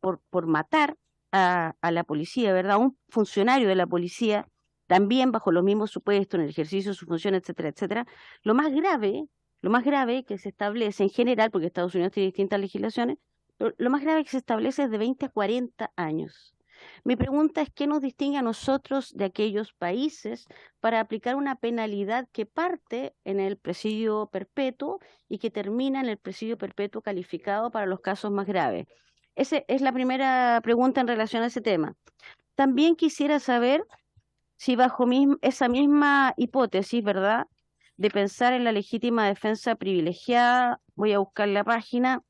por matar a la policía, ¿verdad? Un funcionario de la policía, también bajo los mismos supuestos, en el ejercicio de su función, etcétera, etcétera. Lo más grave que se establece en general, porque Estados Unidos tiene distintas legislaciones, Lo más grave que se establece es de 20 a 40 años. Mi pregunta es, ¿qué nos distingue a nosotros de aquellos países para aplicar una penalidad que parte en el presidio perpetuo y que termina en el presidio perpetuo calificado para los casos más graves? Esa es la primera pregunta en relación a ese tema. También quisiera saber si bajo esa misma hipótesis, ¿verdad?, de pensar en la legítima defensa privilegiada, voy a buscar la página,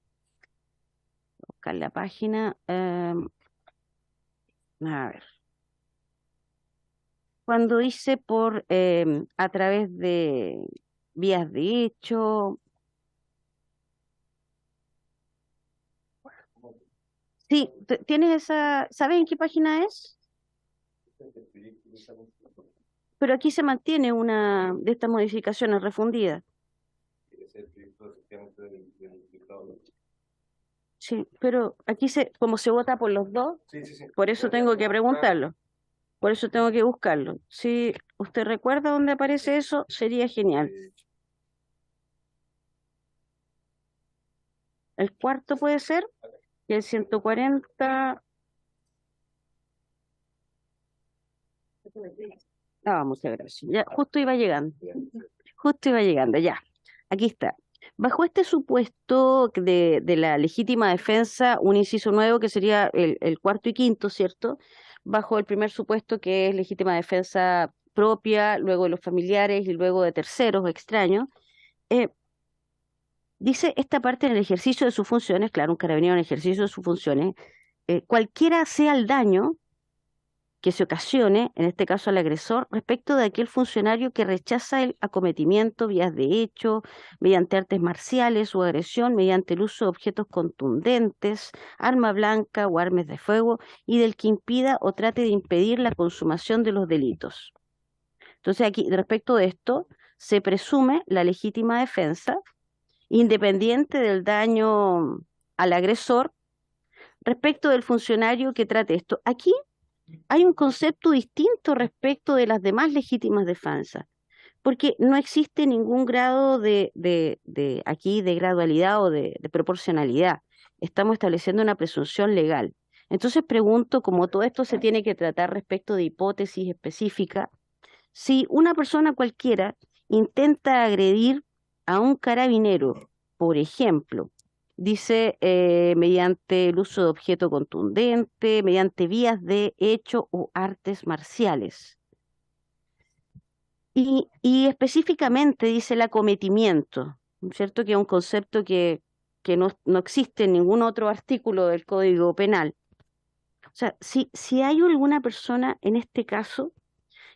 a ver, cuando dice a través de vías de hecho, sí, tienes esa, ¿sabes en qué página es? Pero aquí se mantiene una de estas modificaciones refundidas. Sí, pero aquí como se vota por los dos, por eso tengo que preguntarlo, por eso tengo que buscarlo. Si usted recuerda dónde aparece eso, sería genial. El cuarto puede ser, y el 140. Muchas gracias. Ya, justo iba llegando, ya. Aquí está. Bajo este supuesto de la legítima defensa, un inciso nuevo que sería el cuarto y quinto, ¿cierto? Bajo el primer supuesto que es legítima defensa propia, luego de los familiares y luego de terceros o extraños. Dice esta parte en el ejercicio de sus funciones, claro, un carabinero en el ejercicio de sus funciones, cualquiera sea el daño que se ocasione, en este caso al agresor, respecto de aquel funcionario que rechaza el acometimiento, vías de hecho, mediante artes marciales o agresión, mediante el uso de objetos contundentes, arma blanca o armas de fuego, y del que impida o trate de impedir la consumación de los delitos. Entonces aquí, respecto de esto, se presume la legítima defensa, independiente del daño al agresor, respecto del funcionario que trate esto. Aquí hay un concepto distinto respecto de las demás legítimas defensas, porque no existe ningún grado de gradualidad o de proporcionalidad. Estamos estableciendo una presunción legal. Entonces pregunto, como todo esto se tiene que tratar respecto de hipótesis específicas, si una persona cualquiera intenta agredir a un carabinero, por ejemplo, dice mediante el uso de objeto contundente, mediante vías de hecho o artes marciales. Y específicamente dice el acometimiento, ¿no es cierto? Que es un concepto que no existe en ningún otro artículo del Código Penal. O sea, si hay alguna persona en este caso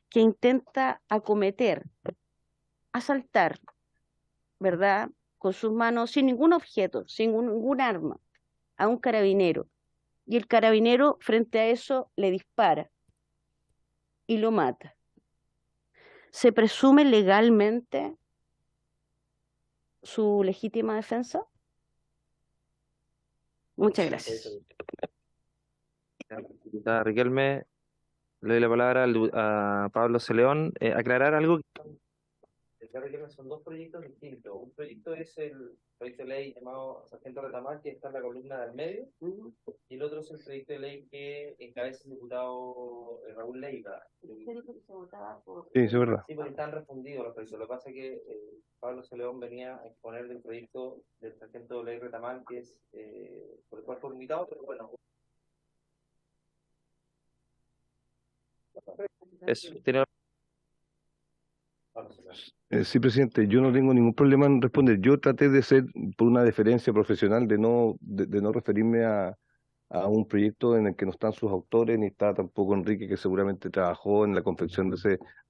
que intenta acometer, asaltar, ¿verdad?, con sus manos, sin ningún objeto, sin ningún arma, a un carabinero, y el carabinero frente a eso le dispara y lo mata, ¿se presume legalmente su legítima defensa? Muchas gracias. Diputada Riquelme, le doy la palabra a Pablo Celeón. Aclarar algo. Son dos proyectos distintos. Un proyecto es el proyecto de ley llamado Sargento Retamal, que está en la columna del medio, y el otro es el proyecto de ley que encabeza el diputado Raúl Leiva. Sí, es verdad. Sí, porque están refundidos los proyectos. Lo que pasa es que Pablo Celeón venía a exponer del proyecto del Sargento Ley Retamal, que es por el cual fue invitado, pero bueno. Eso, tiene... Sí, presidente, yo no tengo ningún problema en responder. Yo traté de ser, por una deferencia profesional, de no referirme a un proyecto en el que no están sus autores, ni está tampoco Enrique, que seguramente trabajó en la confección de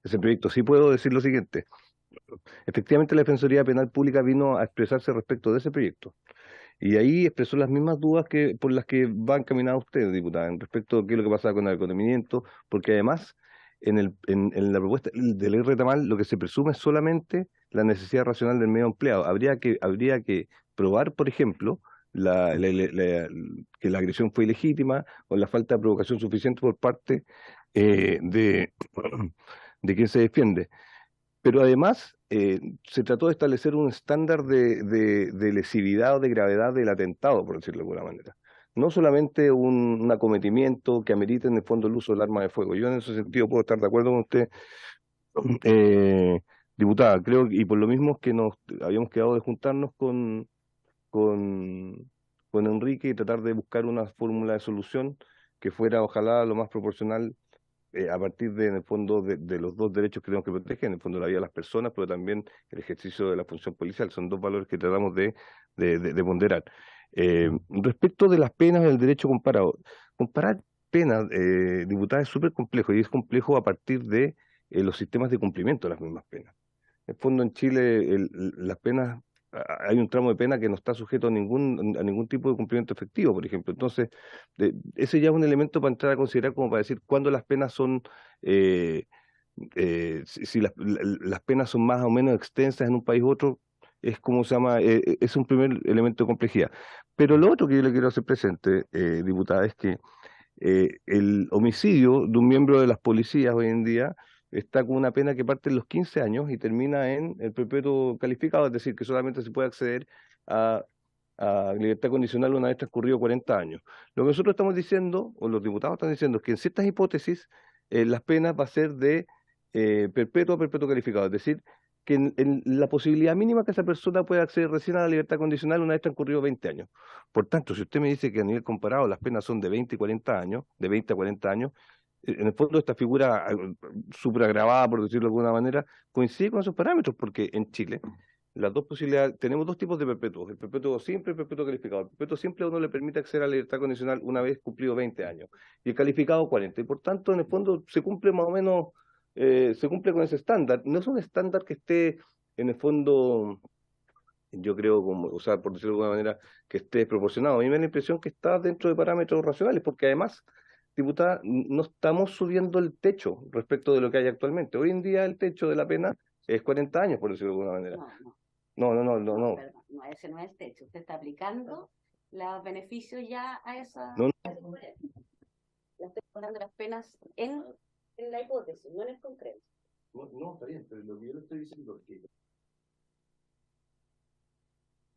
ese proyecto. Sí puedo decir lo siguiente. Efectivamente, la Defensoría Penal Pública vino a expresarse respecto de ese proyecto. Y ahí expresó las mismas dudas por las que va encaminado usted, diputada, en respecto a qué es lo que pasa con el acometimiento, porque además, en la propuesta de ley Retamal, lo que se presume es solamente la necesidad racional del medio empleado. Habría que probar, por ejemplo, que la agresión fue ilegítima o la falta de provocación suficiente por parte de quien se defiende. Pero además, se trató de establecer un estándar de lesividad o de gravedad del atentado, por decirlo de alguna manera. No solamente un acometimiento que amerite en el fondo el uso del arma de fuego. Yo en ese sentido puedo estar de acuerdo con usted, diputada. Creo, y por lo mismo es que nos habíamos quedado de juntarnos con, con Enrique y tratar de buscar una fórmula de solución que fuera ojalá lo más proporcional a partir de, en el fondo, de los dos derechos que tenemos que proteger, en el fondo la vida de las personas, pero también el ejercicio de la función policial. Son dos valores que tratamos de ponderar. Respecto de las penas del derecho comparado, comparar penas, diputada, es súper complejo, y es complejo a partir de los sistemas de cumplimiento de las mismas penas. En el fondo, en Chile, las penas, hay un tramo de pena que no está sujeto a ningún tipo de cumplimiento efectivo, por ejemplo. Entonces, ese ya es un elemento para entrar a considerar como para decir cuándo las penas son, si las penas son más o menos extensas en un país u otro, es como se llama, es un primer elemento de complejidad. Pero lo otro que yo le quiero hacer presente, diputada, es que el homicidio de un miembro de las policías hoy en día está con una pena que parte en los 15 años y termina en el perpetuo calificado, es decir, que solamente se puede acceder a libertad condicional una vez transcurrido 40 años. Lo que nosotros estamos diciendo, o los diputados están diciendo, es que en ciertas hipótesis las penas va a ser de perpetuo a perpetuo calificado, es decir, que en la posibilidad mínima que esa persona pueda acceder recién a la libertad condicional una vez transcurrido 20 años. Por tanto, si usted me dice que a nivel comparado las penas son de 20 y 40 años, de 20 a 40 años, en el fondo esta figura superagravada, por decirlo de alguna manera, coincide con esos parámetros, porque en Chile las dos posibilidades, tenemos dos tipos de perpetuos, el perpetuo simple y el perpetuo calificado. El perpetuo simple a uno le permite acceder a la libertad condicional una vez cumplido 20 años, y el calificado 40, y por tanto, en el fondo, se cumple más o menos, se cumple con ese estándar. No es un estándar que esté, en el fondo, yo creo, como, o sea, por decirlo de alguna manera, que esté proporcionado. A mí me da la impresión que está dentro de parámetros racionales, porque además, diputada, no estamos subiendo el techo respecto de lo que hay actualmente. Hoy en día el techo de la pena es 40 años, por decirlo de alguna manera. No. Perdón, no, ese no es el techo. Usted está aplicando los beneficios ya a esa... No. Le estoy hablando de las penas en la hipótesis, no en el concreto. No, está bien, pero lo que yo le estoy diciendo es que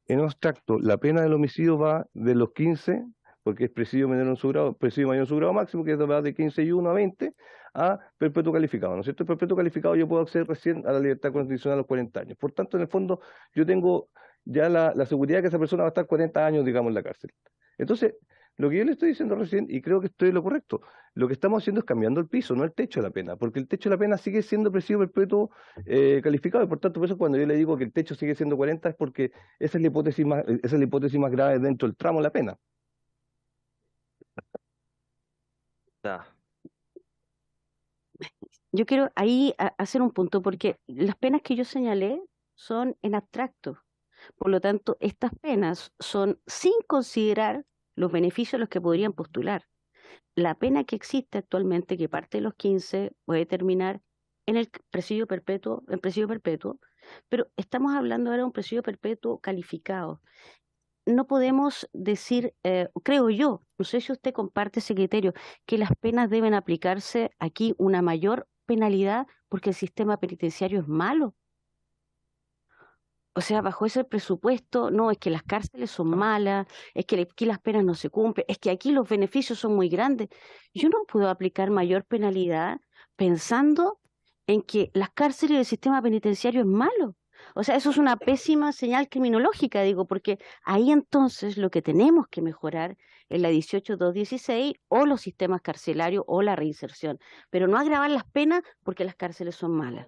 en abstracto, la pena del homicidio va de los 15, porque es presidio menor en su grado, presidio mayor en su grado máximo, que va de 15 y 1 a 20, a perpetuo calificado, ¿no es cierto? El perpetuo calificado yo puedo acceder recién a la libertad condicional a los 40 años. Por tanto, en el fondo, yo tengo ya la seguridad de que esa persona va a estar 40 años, digamos, en la cárcel. Entonces, lo que yo le estoy diciendo recién, y creo que estoy en lo correcto, lo que estamos haciendo es cambiando el piso, no el techo de la pena, porque el techo de la pena sigue siendo presidio perpetuo calificado, y por tanto, por eso cuando yo le digo que el techo sigue siendo 40 es porque esa es la hipótesis más grave dentro del tramo de la pena. Ya. Yo quiero ahí hacer un punto, porque las penas que yo señalé son en abstracto. Por lo tanto, estas penas son sin considerar los beneficios a los que podrían postular. La pena que existe actualmente, que parte de los 15, puede terminar en el presidio perpetuo, pero estamos hablando ahora de un presidio perpetuo calificado. No podemos decir, creo yo, no sé si usted comparte ese criterio, que las penas deben aplicarse aquí una mayor penalidad porque el sistema penitenciario es malo. O sea, bajo ese presupuesto, no, es que las cárceles son malas, es que aquí las penas no se cumplen, es que aquí los beneficios son muy grandes. Yo no puedo aplicar mayor penalidad pensando en que las cárceles y el sistema penitenciario es malo. O sea, eso es una pésima señal criminológica, digo, porque ahí entonces lo que tenemos que mejorar es la 18.216 o los sistemas carcelarios o la reinserción, pero no agravar las penas porque las cárceles son malas.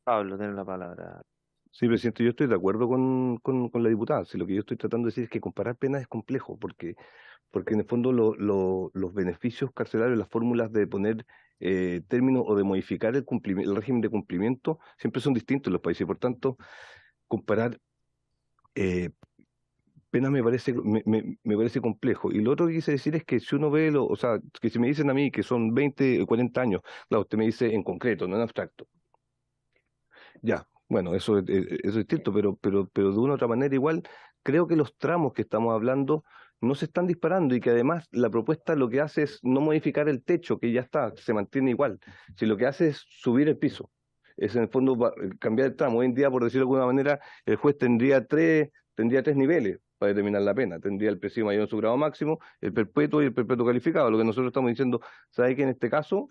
Pablo, tiene la palabra. Sí, presidente, yo estoy de acuerdo con la diputada. Si lo que yo estoy tratando de decir es que comparar penas es complejo, porque en el fondo los beneficios carcelarios, las fórmulas de poner términos o de modificar el régimen de cumplimiento siempre son distintos en los países. Por tanto, comparar penas me parece complejo. Y lo otro que quise decir es que si uno ve, o sea, que si me dicen a mí que son 20 o 40 años, claro, usted me dice en concreto, no en abstracto. Ya, bueno, eso es distinto, pero de una u otra manera igual creo que los tramos que estamos hablando no se están disparando, y que además la propuesta lo que hace es no modificar el techo, que ya está, se mantiene igual, si lo que hace es subir el piso. es en el fondo cambiar el tramo. Hoy en día, por decirlo de alguna manera, el juez tendría tres niveles para determinar la pena. Tendría el presidio mayor en su grado máximo, el perpetuo y el perpetuo calificado. Lo que nosotros estamos diciendo, ¿sabe que en este caso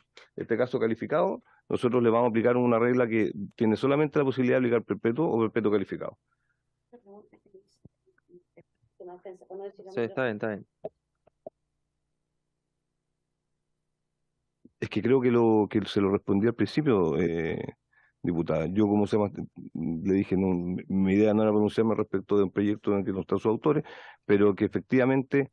calificado, nosotros le vamos a aplicar una regla que tiene solamente la posibilidad de aplicar perpetuo o perpetuo calificado? Sí, está bien, está bien. Es que creo que se lo respondí al principio, diputada. Yo, como se llama, le dije, no, mi idea no era pronunciarme respecto de un proyecto en el que no están sus autores, pero que efectivamente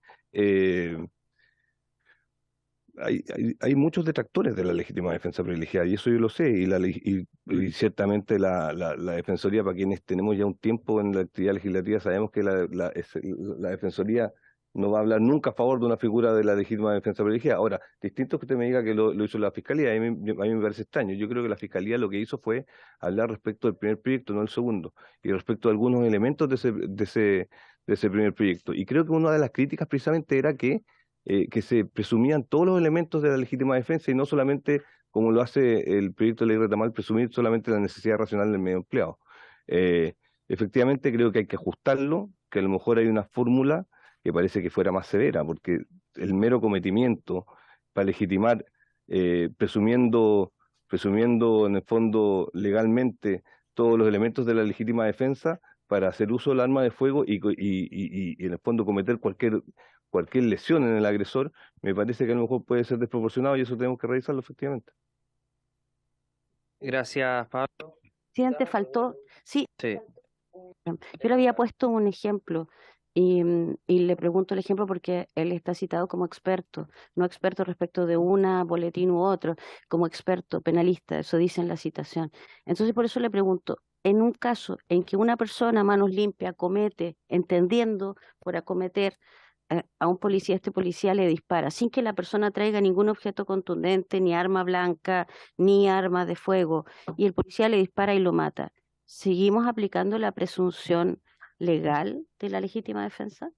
hay muchos detractores de la legítima defensa privilegiada, y eso yo lo sé, y ciertamente la Defensoría, para quienes tenemos ya un tiempo en la actividad legislativa, sabemos que la Defensoría no va a hablar nunca a favor de una figura de la legítima defensa privilegiada. Ahora, distinto es que usted me diga que lo hizo la Fiscalía, a mí me parece extraño. Yo creo que la Fiscalía lo que hizo fue hablar respecto del primer proyecto, no del segundo, y respecto a algunos elementos de ese primer proyecto. Y creo que una de las críticas precisamente era que se presumían todos los elementos de la legítima defensa y no solamente, como lo hace el proyecto de ley Retamal, presumir solamente la necesidad racional del medio empleado. Efectivamente, creo que hay que ajustarlo, que a lo mejor hay una fórmula que parece que fuera más severa, porque el mero cometimiento para legitimar, presumiendo en el fondo legalmente todos los elementos de la legítima defensa para hacer uso del arma de fuego y en el fondo cometer cualquier lesión en el agresor, me parece que a lo mejor puede ser desproporcionado y eso tenemos que revisarlo efectivamente. Gracias, Pablo. Presidente, faltó, sí, Sí. yo le había puesto un ejemplo y le pregunto el ejemplo porque él está citado como experto, no experto respecto de una boletín u otro, como experto penalista, eso dice en la citación. Entonces, por eso le pregunto, en un caso en que una persona a manos limpias comete, entendiendo por acometer a un policía, este policía le dispara, sin que la persona traiga ningún objeto contundente, ni arma blanca, ni arma de fuego, y el policía le dispara y lo mata, ¿seguimos aplicando la presunción legal de la legítima defensa?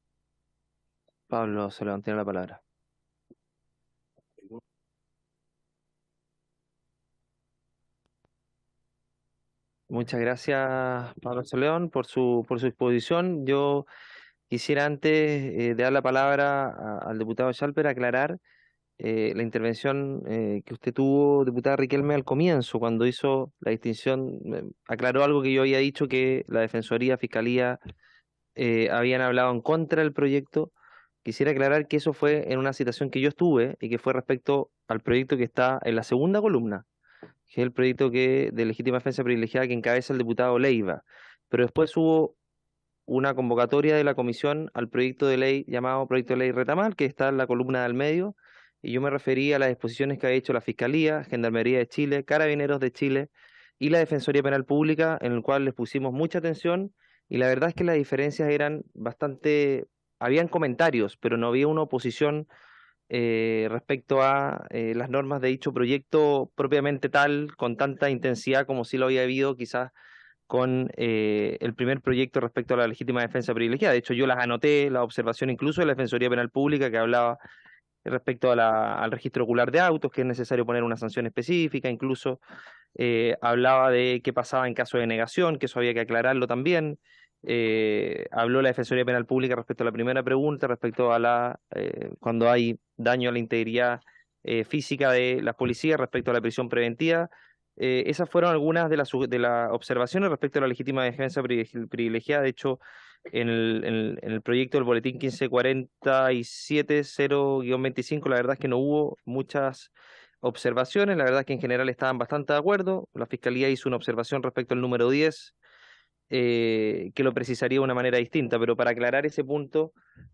Pablo Soleón tiene la palabra. Muchas gracias, Pablo Soleón, por su exposición. Yo quisiera, antes de dar la palabra al diputado Schalper, aclarar la intervención que usted tuvo, diputada Riquelme, al comienzo, cuando hizo la distinción, aclaró algo que yo había dicho, que la Defensoría, Fiscalía habían hablado en contra del proyecto. Quisiera aclarar que eso fue en una citación que yo estuve y que fue respecto al proyecto que está en la segunda columna, que es el proyecto de legítima defensa privilegiada que encabeza el diputado Leiva. Pero después hubo una convocatoria de la comisión al proyecto de ley llamado Proyecto de Ley Retamal, que está en la columna del medio, y yo me refería a las disposiciones que ha hecho la Fiscalía, Gendarmería de Chile, Carabineros de Chile y la Defensoría Penal Pública, en el cual les pusimos mucha atención, y la verdad es que las diferencias eran bastante, habían comentarios, pero no había una oposición respecto a las normas de dicho proyecto propiamente tal, con tanta intensidad como sí lo había habido quizás con el primer proyecto respecto a la legítima defensa privilegiada. De hecho, yo las anoté, la observación incluso de la Defensoría Penal Pública, que hablaba respecto al registro ocular de autos, que es necesario poner una sanción específica, incluso hablaba de qué pasaba en caso de negación, que eso había que aclararlo también. Habló la Defensoría Penal Pública respecto a la primera pregunta, respecto a cuando hay daño a la integridad física de las policías, respecto a la prisión preventiva. Esas fueron algunas de las observaciones respecto a la legítima defensa privilegiada. De hecho, en el proyecto del boletín 1547-0-25, la verdad es que no hubo muchas observaciones. La verdad es que en general estaban bastante de acuerdo. La Fiscalía hizo una observación respecto al número 10, que lo precisaría de una manera distinta, pero para aclarar ese punto,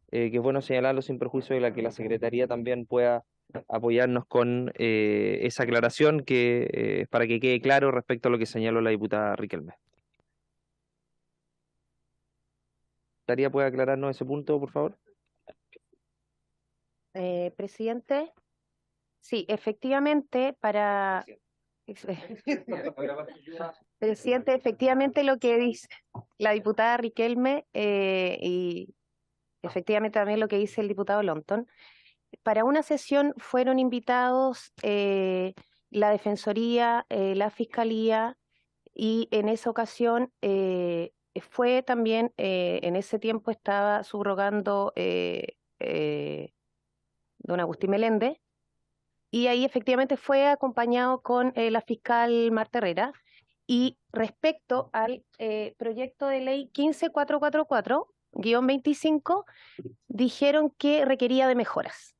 que es bueno señalarlo sin perjuicio de que la Secretaría también pueda apoyarnos con esa aclaración, que para que quede claro respecto a lo que señaló la diputada Riquelme. ¿Secretaría puede aclararnos ese punto, por favor? Presidente, sí, efectivamente, Presidente, efectivamente lo que dice la diputada Riquelme y efectivamente también lo que dice el diputado Lonton, para una sesión fueron invitados la Defensoría, la Fiscalía y en esa ocasión fue también, en ese tiempo estaba subrogando don Agustín Meléndez, y ahí efectivamente fue acompañado con la fiscal Marta Herrera. Y respecto al proyecto de ley 15444-25, dijeron que requería de mejoras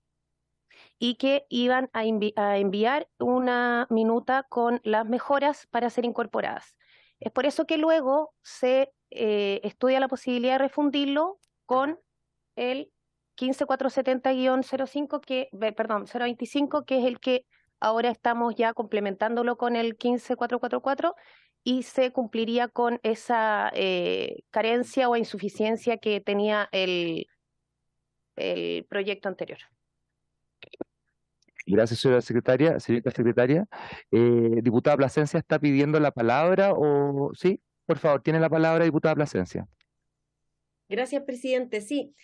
y que iban a enviar una minuta con las mejoras para ser incorporadas. Es por eso que luego se estudia la posibilidad de refundirlo con el 15470-05, perdón, 025, que es el que ahora estamos ya complementándolo con el 15444, y se cumpliría con esa carencia o insuficiencia que tenía el proyecto anterior. Gracias, señora secretaria. Señorita secretaria, diputada Plasencia está pidiendo la palabra, o sí, por favor, tiene la palabra, diputada Plasencia. Gracias, presidente. Sí,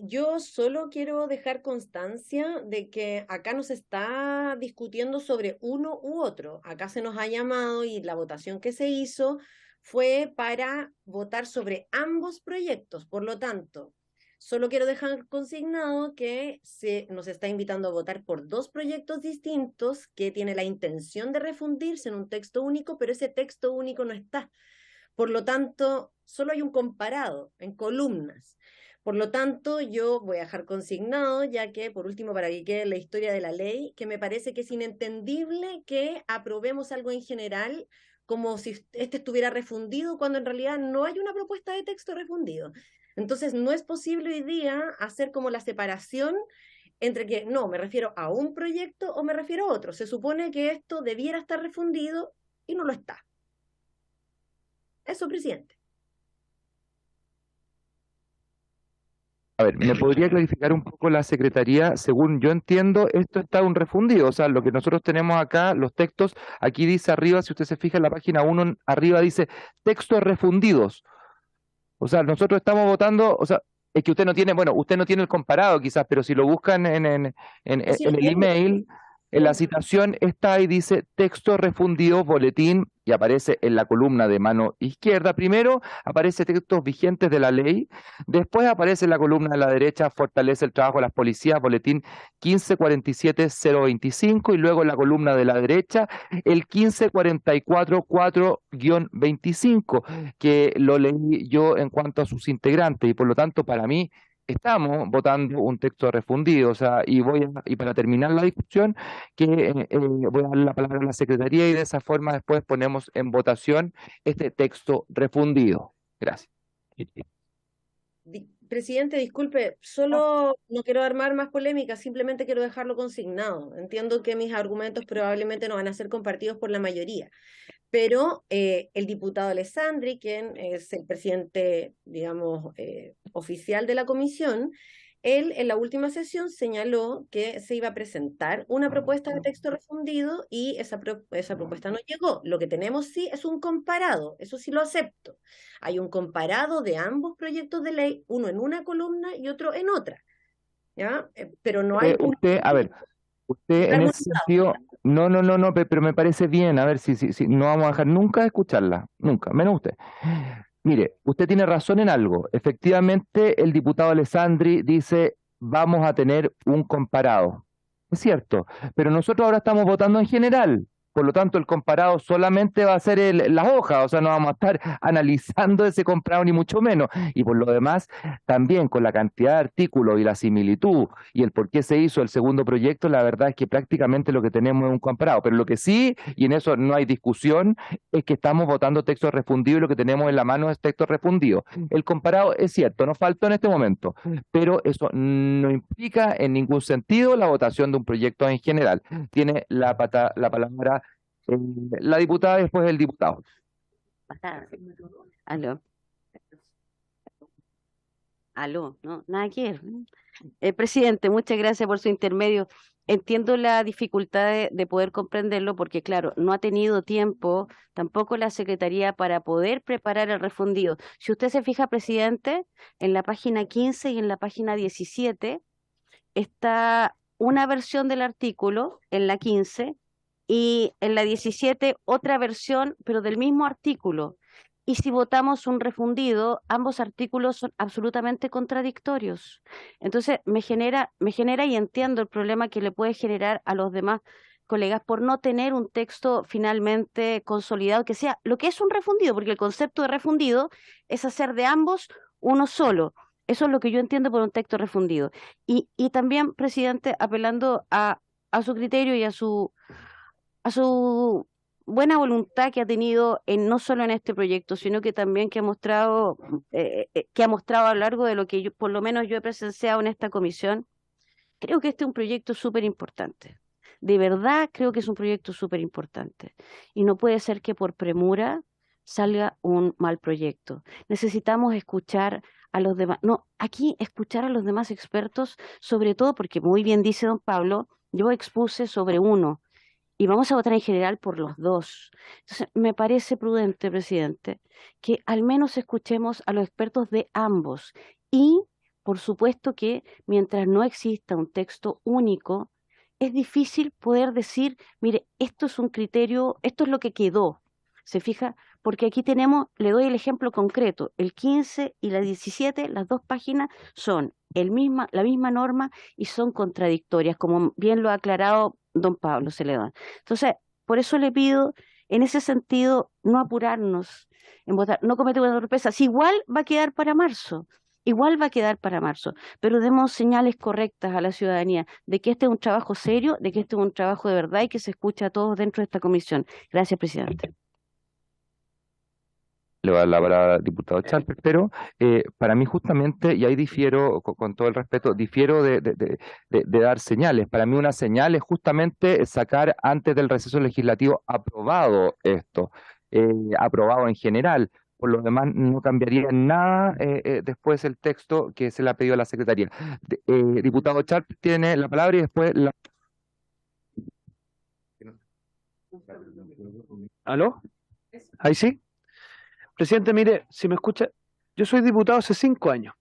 yo solo quiero dejar constancia de que acá no se está discutiendo sobre uno u otro. Acá se nos ha llamado y la votación que se hizo fue para votar sobre ambos proyectos. Por lo tanto, solo quiero dejar consignado que nos está invitando a votar por dos proyectos distintos que tiene la intención de refundirse en un texto único, pero ese texto único no está. Por lo tanto, solo hay un comparado en columnas. Por lo tanto, yo voy a dejar consignado, ya que, por último, para que quede la historia de la ley, que me parece que es inentendible que aprobemos algo en general como si este estuviera refundido, cuando en realidad no hay una propuesta de texto refundido. Entonces, no es posible hoy día hacer como la separación entre que, no, me refiero a un proyecto o me refiero a otro. Se supone que esto debiera estar refundido y no lo está. Eso, presidente. A ver, ¿me podría clarificar un poco la secretaría? Según yo entiendo, esto está un refundido, o sea, lo que nosotros tenemos acá, los textos, aquí dice arriba, si usted se fija en la página 1, arriba dice textos refundidos. O sea, nosotros estamos votando, o sea, es que usted no tiene, bueno, usted no tiene el comparado quizás, pero si lo buscan en el email, en la citación está y dice texto refundido, boletín, y aparece en la columna de mano izquierda. Primero aparece textos vigentes de la ley, después aparece en la columna de la derecha, fortalece el trabajo de las policías, boletín 1547025, y luego en la columna de la derecha, el 15444-25, que lo leí yo en cuanto a sus integrantes, y por lo tanto para mí estamos votando un texto refundido, o sea, y para terminar la discusión, que voy a dar la palabra a la secretaría y de esa forma después ponemos en votación este texto refundido. Gracias. Presidente, disculpe, solo no quiero armar más polémica, simplemente quiero dejarlo consignado. Entiendo que mis argumentos probablemente no van a ser compartidos por la mayoría, pero el diputado Alessandri, quien es el presidente, digamos, oficial de la comisión, él en la última sesión señaló que se iba a presentar una propuesta de texto refundido y esa propuesta no llegó. Lo que tenemos sí es un comparado, eso sí lo acepto. Hay un comparado de ambos proyectos de ley, uno en una columna y otro en otra, ¿ya? Pero no hay... A ver, usted en ese sentido, no, pero me parece bien, a ver, si no vamos a dejar nunca de escucharla, nunca, menos usted. Mire, usted tiene razón en algo. Efectivamente, el diputado Alessandri dice, vamos a tener un comparado. Es cierto, pero nosotros ahora estamos votando en general. Por lo tanto, el comparado solamente va a ser las hojas, o sea, no vamos a estar analizando ese comparado ni mucho menos. Y por lo demás, también con la cantidad de artículos y la similitud y el por qué se hizo el segundo proyecto, la verdad es que prácticamente lo que tenemos es un comparado. Pero lo que sí, y en eso no hay discusión, es que estamos votando texto refundido y lo que tenemos en la mano es texto refundido. El comparado es cierto, nos faltó en este momento, pero eso no implica en ningún sentido la votación de un proyecto en general. Tiene la palabra la diputada y después el diputado. Aló, no, nada que ver. Presidente, muchas gracias por su intermedio. Entiendo la dificultad de poder comprenderlo porque, claro, no ha tenido tiempo tampoco la Secretaría para poder preparar el refundido. Si usted se fija, presidente, en la página 15 y en la página 17 está una versión del artículo en la 15 y en la 17 otra versión, pero del mismo artículo. Y si votamos un refundido, ambos artículos son absolutamente contradictorios. Entonces me genera y entiendo el problema que le puede generar a los demás colegas por no tener un texto finalmente consolidado que sea lo que es un refundido, porque el concepto de refundido es hacer de ambos uno solo. Eso es lo que yo entiendo por un texto refundido. Y también, presidente, apelando a su criterio y a su buena voluntad que ha tenido no solo en este proyecto, sino que también que ha mostrado a lo largo de lo que por lo menos yo he presenciado en esta comisión. Creo que este es un proyecto súper importante. De verdad creo que es un proyecto súper importante. Y no puede ser que por premura salga un mal proyecto. Necesitamos escuchar a los demás, no, aquí escuchar a los demás expertos, sobre todo porque muy bien dice don Pablo, yo expuse sobre uno, y vamos a votar en general por los dos. Entonces, me parece prudente, presidente, que al menos escuchemos a los expertos de ambos. Y, por supuesto que mientras no exista un texto único, es difícil poder decir, mire, esto es un criterio, esto es lo que quedó. ¿Se fija? Porque aquí tenemos, le doy el ejemplo concreto, el 15 y la 17, las dos páginas son la misma norma y son contradictorias, como bien lo ha aclarado don Pablo Celedón. Entonces, por eso le pido, en ese sentido, no apurarnos en votar, no cometer una torpeza. Si igual va a quedar para marzo, pero demos señales correctas a la ciudadanía de que este es un trabajo serio, de que este es un trabajo de verdad y que se escucha a todos dentro de esta comisión. Gracias, presidente. Le va a dar la palabra al diputado Chalper, pero para mí justamente, y ahí difiero, con todo el respeto, difiero de dar señales. Para mí una señal es justamente sacar antes del receso legislativo aprobado esto, aprobado en general. Por lo demás, no cambiaría en nada después el texto que se le ha pedido a la Secretaría. Diputado Chalper tiene la palabra y después la... ¿Aló? ¿Ahí sí? Presidente, mire, si me escucha, yo soy diputado hace 5 años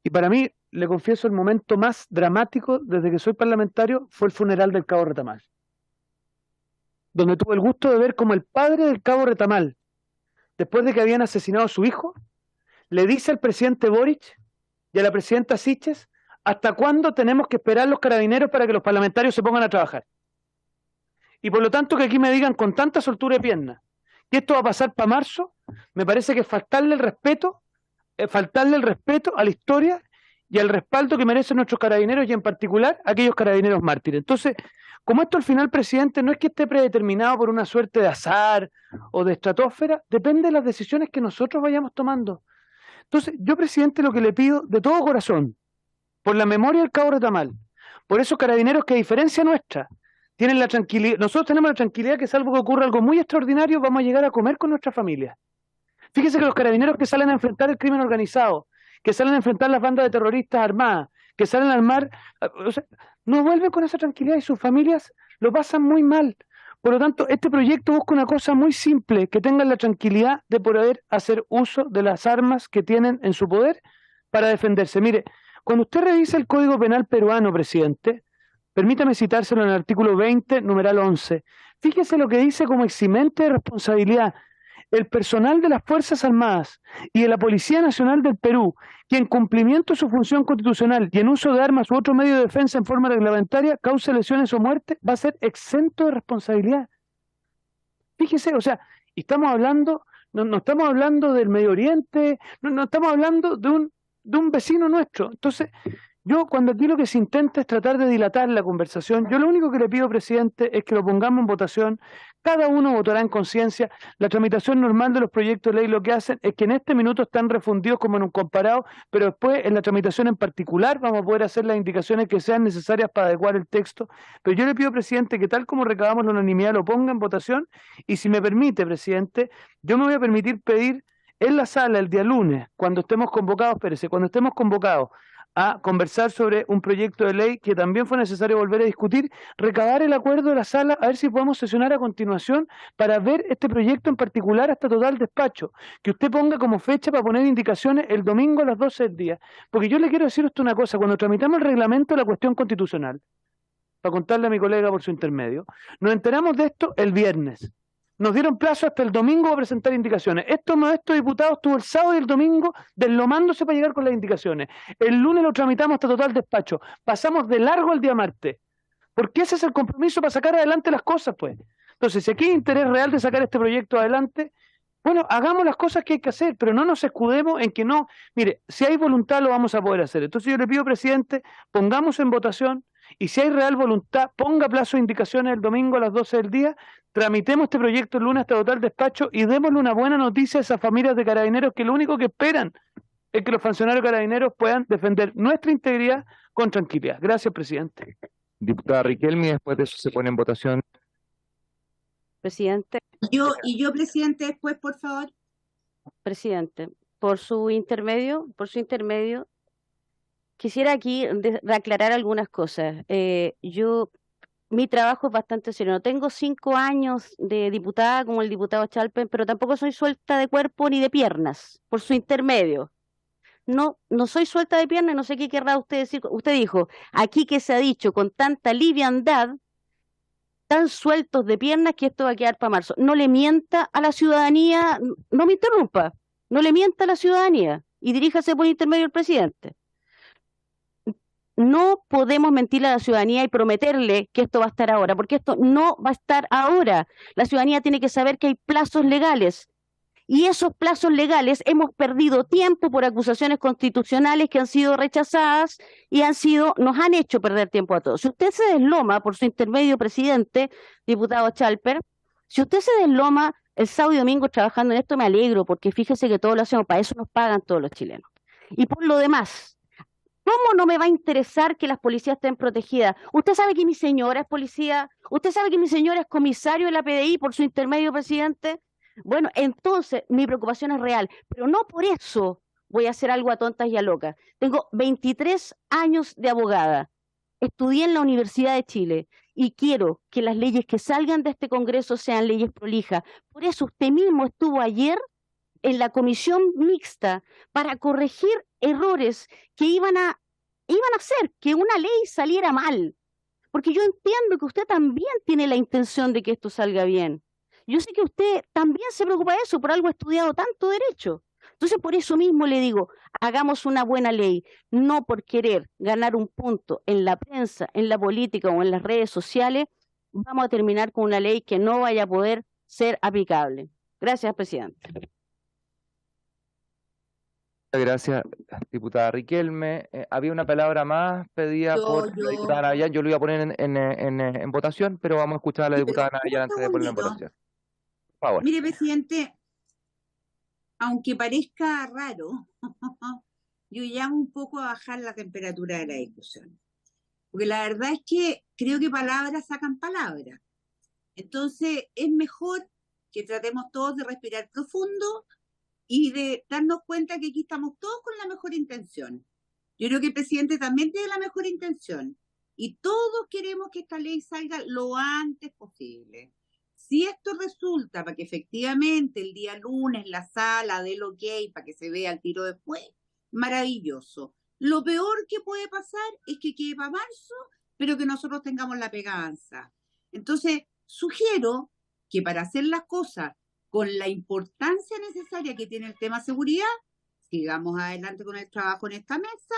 y para mí, le confieso, el momento más dramático desde que soy parlamentario fue el funeral del Cabo Retamal, donde tuve el gusto de ver cómo el padre del Cabo Retamal, después de que habían asesinado a su hijo, le dice al presidente Boric y a la presidenta Siches, ¿hasta cuándo tenemos que esperar los carabineros para que los parlamentarios se pongan a trabajar? Y por lo tanto que aquí me digan con tanta soltura de pierna que esto va a pasar para marzo, me parece que es faltarle el respeto a la historia y al respaldo que merecen nuestros carabineros y en particular aquellos carabineros mártires. Entonces, como esto al final, presidente, no es que esté predeterminado por una suerte de azar o de estratosfera, depende de las decisiones que nosotros vayamos tomando. Entonces, yo, presidente, lo que le pido de todo corazón, por la memoria del Cabo Retamal, por esos carabineros que a diferencia nuestra, tienen la tranquilidad, nosotros tenemos la tranquilidad que salvo que ocurra algo muy extraordinario, vamos a llegar a comer con nuestra familia. Fíjese que los carabineros que salen a enfrentar el crimen organizado, que salen a enfrentar las bandas de terroristas armadas, que salen al mar, o sea, no vuelven con esa tranquilidad y sus familias lo pasan muy mal. Por lo tanto, este proyecto busca una cosa muy simple, que tengan la tranquilidad de poder hacer uso de las armas que tienen en su poder para defenderse. Mire, cuando usted revisa el Código Penal peruano, presidente, permítame citárselo en el artículo 20, numeral 11. Fíjese lo que dice como eximente de responsabilidad. El personal de las Fuerzas Armadas y de la Policía Nacional del Perú, que en cumplimiento de su función constitucional y en uso de armas u otro medio de defensa en forma reglamentaria cause lesiones o muerte, va a ser exento de responsabilidad. Fíjese, o sea, y estamos hablando, no estamos hablando del Medio Oriente, no estamos hablando de un vecino nuestro. Entonces, yo cuando aquí lo que se intenta es tratar de dilatar la conversación, yo lo único que le pido, presidente, es que lo pongamos en votación, cada uno votará en conciencia, la tramitación normal de los proyectos de ley lo que hacen es que en este minuto están refundidos como en un comparado, pero después en la tramitación en particular vamos a poder hacer las indicaciones que sean necesarias para adecuar el texto, pero yo le pido, presidente, que tal como recabamos la unanimidad lo ponga en votación y si me permite, presidente, yo me voy a permitir pedir en la sala el día lunes, cuando estemos convocados, a conversar sobre un proyecto de ley que también fue necesario volver a discutir, recabar el acuerdo de la sala, a ver si podemos sesionar a continuación para ver este proyecto en particular hasta total despacho, que usted ponga como fecha para poner indicaciones el domingo a las 12 del día, porque yo le quiero decir usted una cosa, cuando tramitamos el reglamento de la cuestión constitucional, para contarle a mi colega por su intermedio, nos enteramos de esto el viernes. Nos dieron plazo hasta el domingo para presentar indicaciones. Estos diputados estuvo el sábado y el domingo deslomándose para llegar con las indicaciones. El lunes lo tramitamos hasta total despacho. Pasamos de largo el día martes. Porque ese es el compromiso para sacar adelante las cosas, pues. Entonces, si aquí hay interés real de sacar este proyecto adelante, bueno, hagamos las cosas que hay que hacer, pero no nos escudemos en que no. Mire, si hay voluntad lo vamos a poder hacer. Entonces yo le pido, presidente, pongamos en votación y si hay real voluntad, ponga plazo de indicaciones el domingo a las 12 del día, tramitemos este proyecto el lunes hasta total despacho y démosle una buena noticia a esas familias de carabineros que lo único que esperan es que los funcionarios carabineros puedan defender nuestra integridad con tranquilidad. Gracias, presidente. Diputada Riquelme, y después de eso se pone en votación. Presidente, Presidente, después, por favor. presidente, por su intermedio, quisiera aquí aclarar algunas cosas. Mi trabajo es bastante serio. No tengo 5 años de diputada como el diputado Chalpen, pero tampoco soy suelta de cuerpo ni de piernas, por su intermedio. No soy suelta de piernas, no sé qué querrá usted decir. Usted dijo, aquí que se ha dicho con tanta liviandad, tan sueltos de piernas que esto va a quedar para marzo. No le mienta a la ciudadanía, no me interrumpa, no le mienta a la ciudadanía y diríjase por intermedio del presidente. No podemos mentirle a la ciudadanía y prometerle que esto va a estar ahora, porque esto no va a estar ahora. La ciudadanía tiene que saber que hay plazos legales. Y esos plazos legales hemos perdido tiempo por acusaciones constitucionales que han sido rechazadas y nos han hecho perder tiempo a todos. Si usted se desloma, por su intermedio, presidente, diputado Chalper, si usted se desloma el sábado y domingo trabajando en esto, me alegro, porque fíjese que todos lo hacemos, para eso nos pagan todos los chilenos. Y por lo demás, ¿cómo no me va a interesar que las policías estén protegidas? Usted sabe que mi señora es policía, usted sabe que mi señora es comisario de la PDI, por su intermedio, presidente. Bueno, entonces mi preocupación es real, pero no por eso voy a hacer algo a tontas y a locas. Tengo 23 años de abogada, estudié en la Universidad de Chile y quiero que las leyes que salgan de este Congreso sean leyes prolijas. Por eso usted mismo estuvo ayer en la comisión mixta para corregir errores que iban a hacer que una ley saliera mal. Porque yo entiendo que usted también tiene la intención de que esto salga bien. Yo sé que usted también se preocupa de eso, por algo ha estudiado tanto derecho. Entonces, por eso mismo le digo, hagamos una buena ley, no por querer ganar un punto en la prensa, en la política o en las redes sociales, vamos a terminar con una ley que no vaya a poder ser aplicable. Gracias, presidente. Gracias, diputada Riquelme. Había una palabra más pedida por la diputada Navellán. Yo lo iba a poner en votación, pero vamos a escuchar a la diputada Navellán antes de ponerlo en votación. Por favor. Mire, presidente, aunque parezca raro, yo llamo un poco a bajar la temperatura de la discusión. Porque la verdad es que creo que palabras sacan palabras. Entonces, es mejor que tratemos todos de respirar profundo y de darnos cuenta que aquí estamos todos con la mejor intención. Yo creo que el presidente también tiene la mejor intención. Y todos queremos que esta ley salga lo antes posible. Si esto resulta para que efectivamente el día lunes la sala dé el ok para que se vea el tiro después, maravilloso. Lo peor que puede pasar es que quede para marzo, pero que nosotros tengamos la pega avanzada. Entonces, sugiero que para hacer las cosas con la importancia necesaria que tiene el tema seguridad, sigamos adelante con el trabajo en esta mesa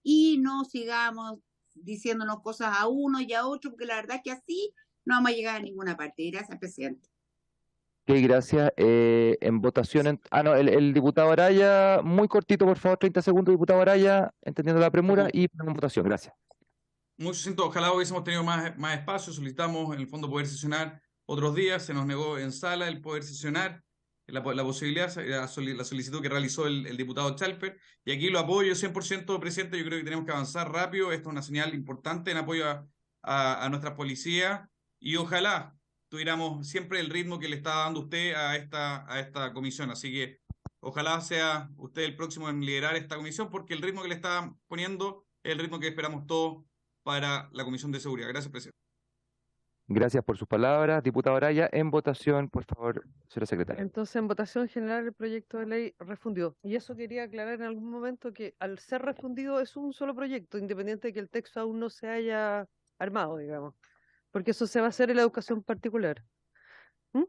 y no sigamos diciéndonos cosas a uno y a otro, porque la verdad es que así no vamos a llegar a ninguna parte. Gracias, presidente. Ok, gracias. En votación, el diputado Araya, muy cortito, por favor, 30 segundos, diputado Araya, entendiendo la premura, y en votación. Gracias. Muy sucinto, ojalá hubiésemos tenido más espacio, solicitamos en el fondo poder sesionar otros días, se nos negó en sala el poder sesionar, la posibilidad, la solicitud que realizó el diputado Chalper, y aquí lo apoyo 100%, presidente. Yo creo que tenemos que avanzar rápido, esto es una señal importante en apoyo a nuestra policía, y ojalá tuviéramos siempre el ritmo que le está dando usted a esta comisión, así que ojalá sea usted el próximo en liderar esta comisión, porque el ritmo que le está poniendo es el ritmo que esperamos todos para la Comisión de Seguridad. Gracias, presidente. Gracias por sus palabras. Diputado Araya, en votación, por favor, señora secretaria. Entonces, en votación general, el proyecto de ley refundió. Y eso quería aclarar en algún momento, que al ser refundido es un solo proyecto, independiente de que el texto aún no se haya armado, digamos, porque eso se va a hacer en la educación particular. ¿Mm?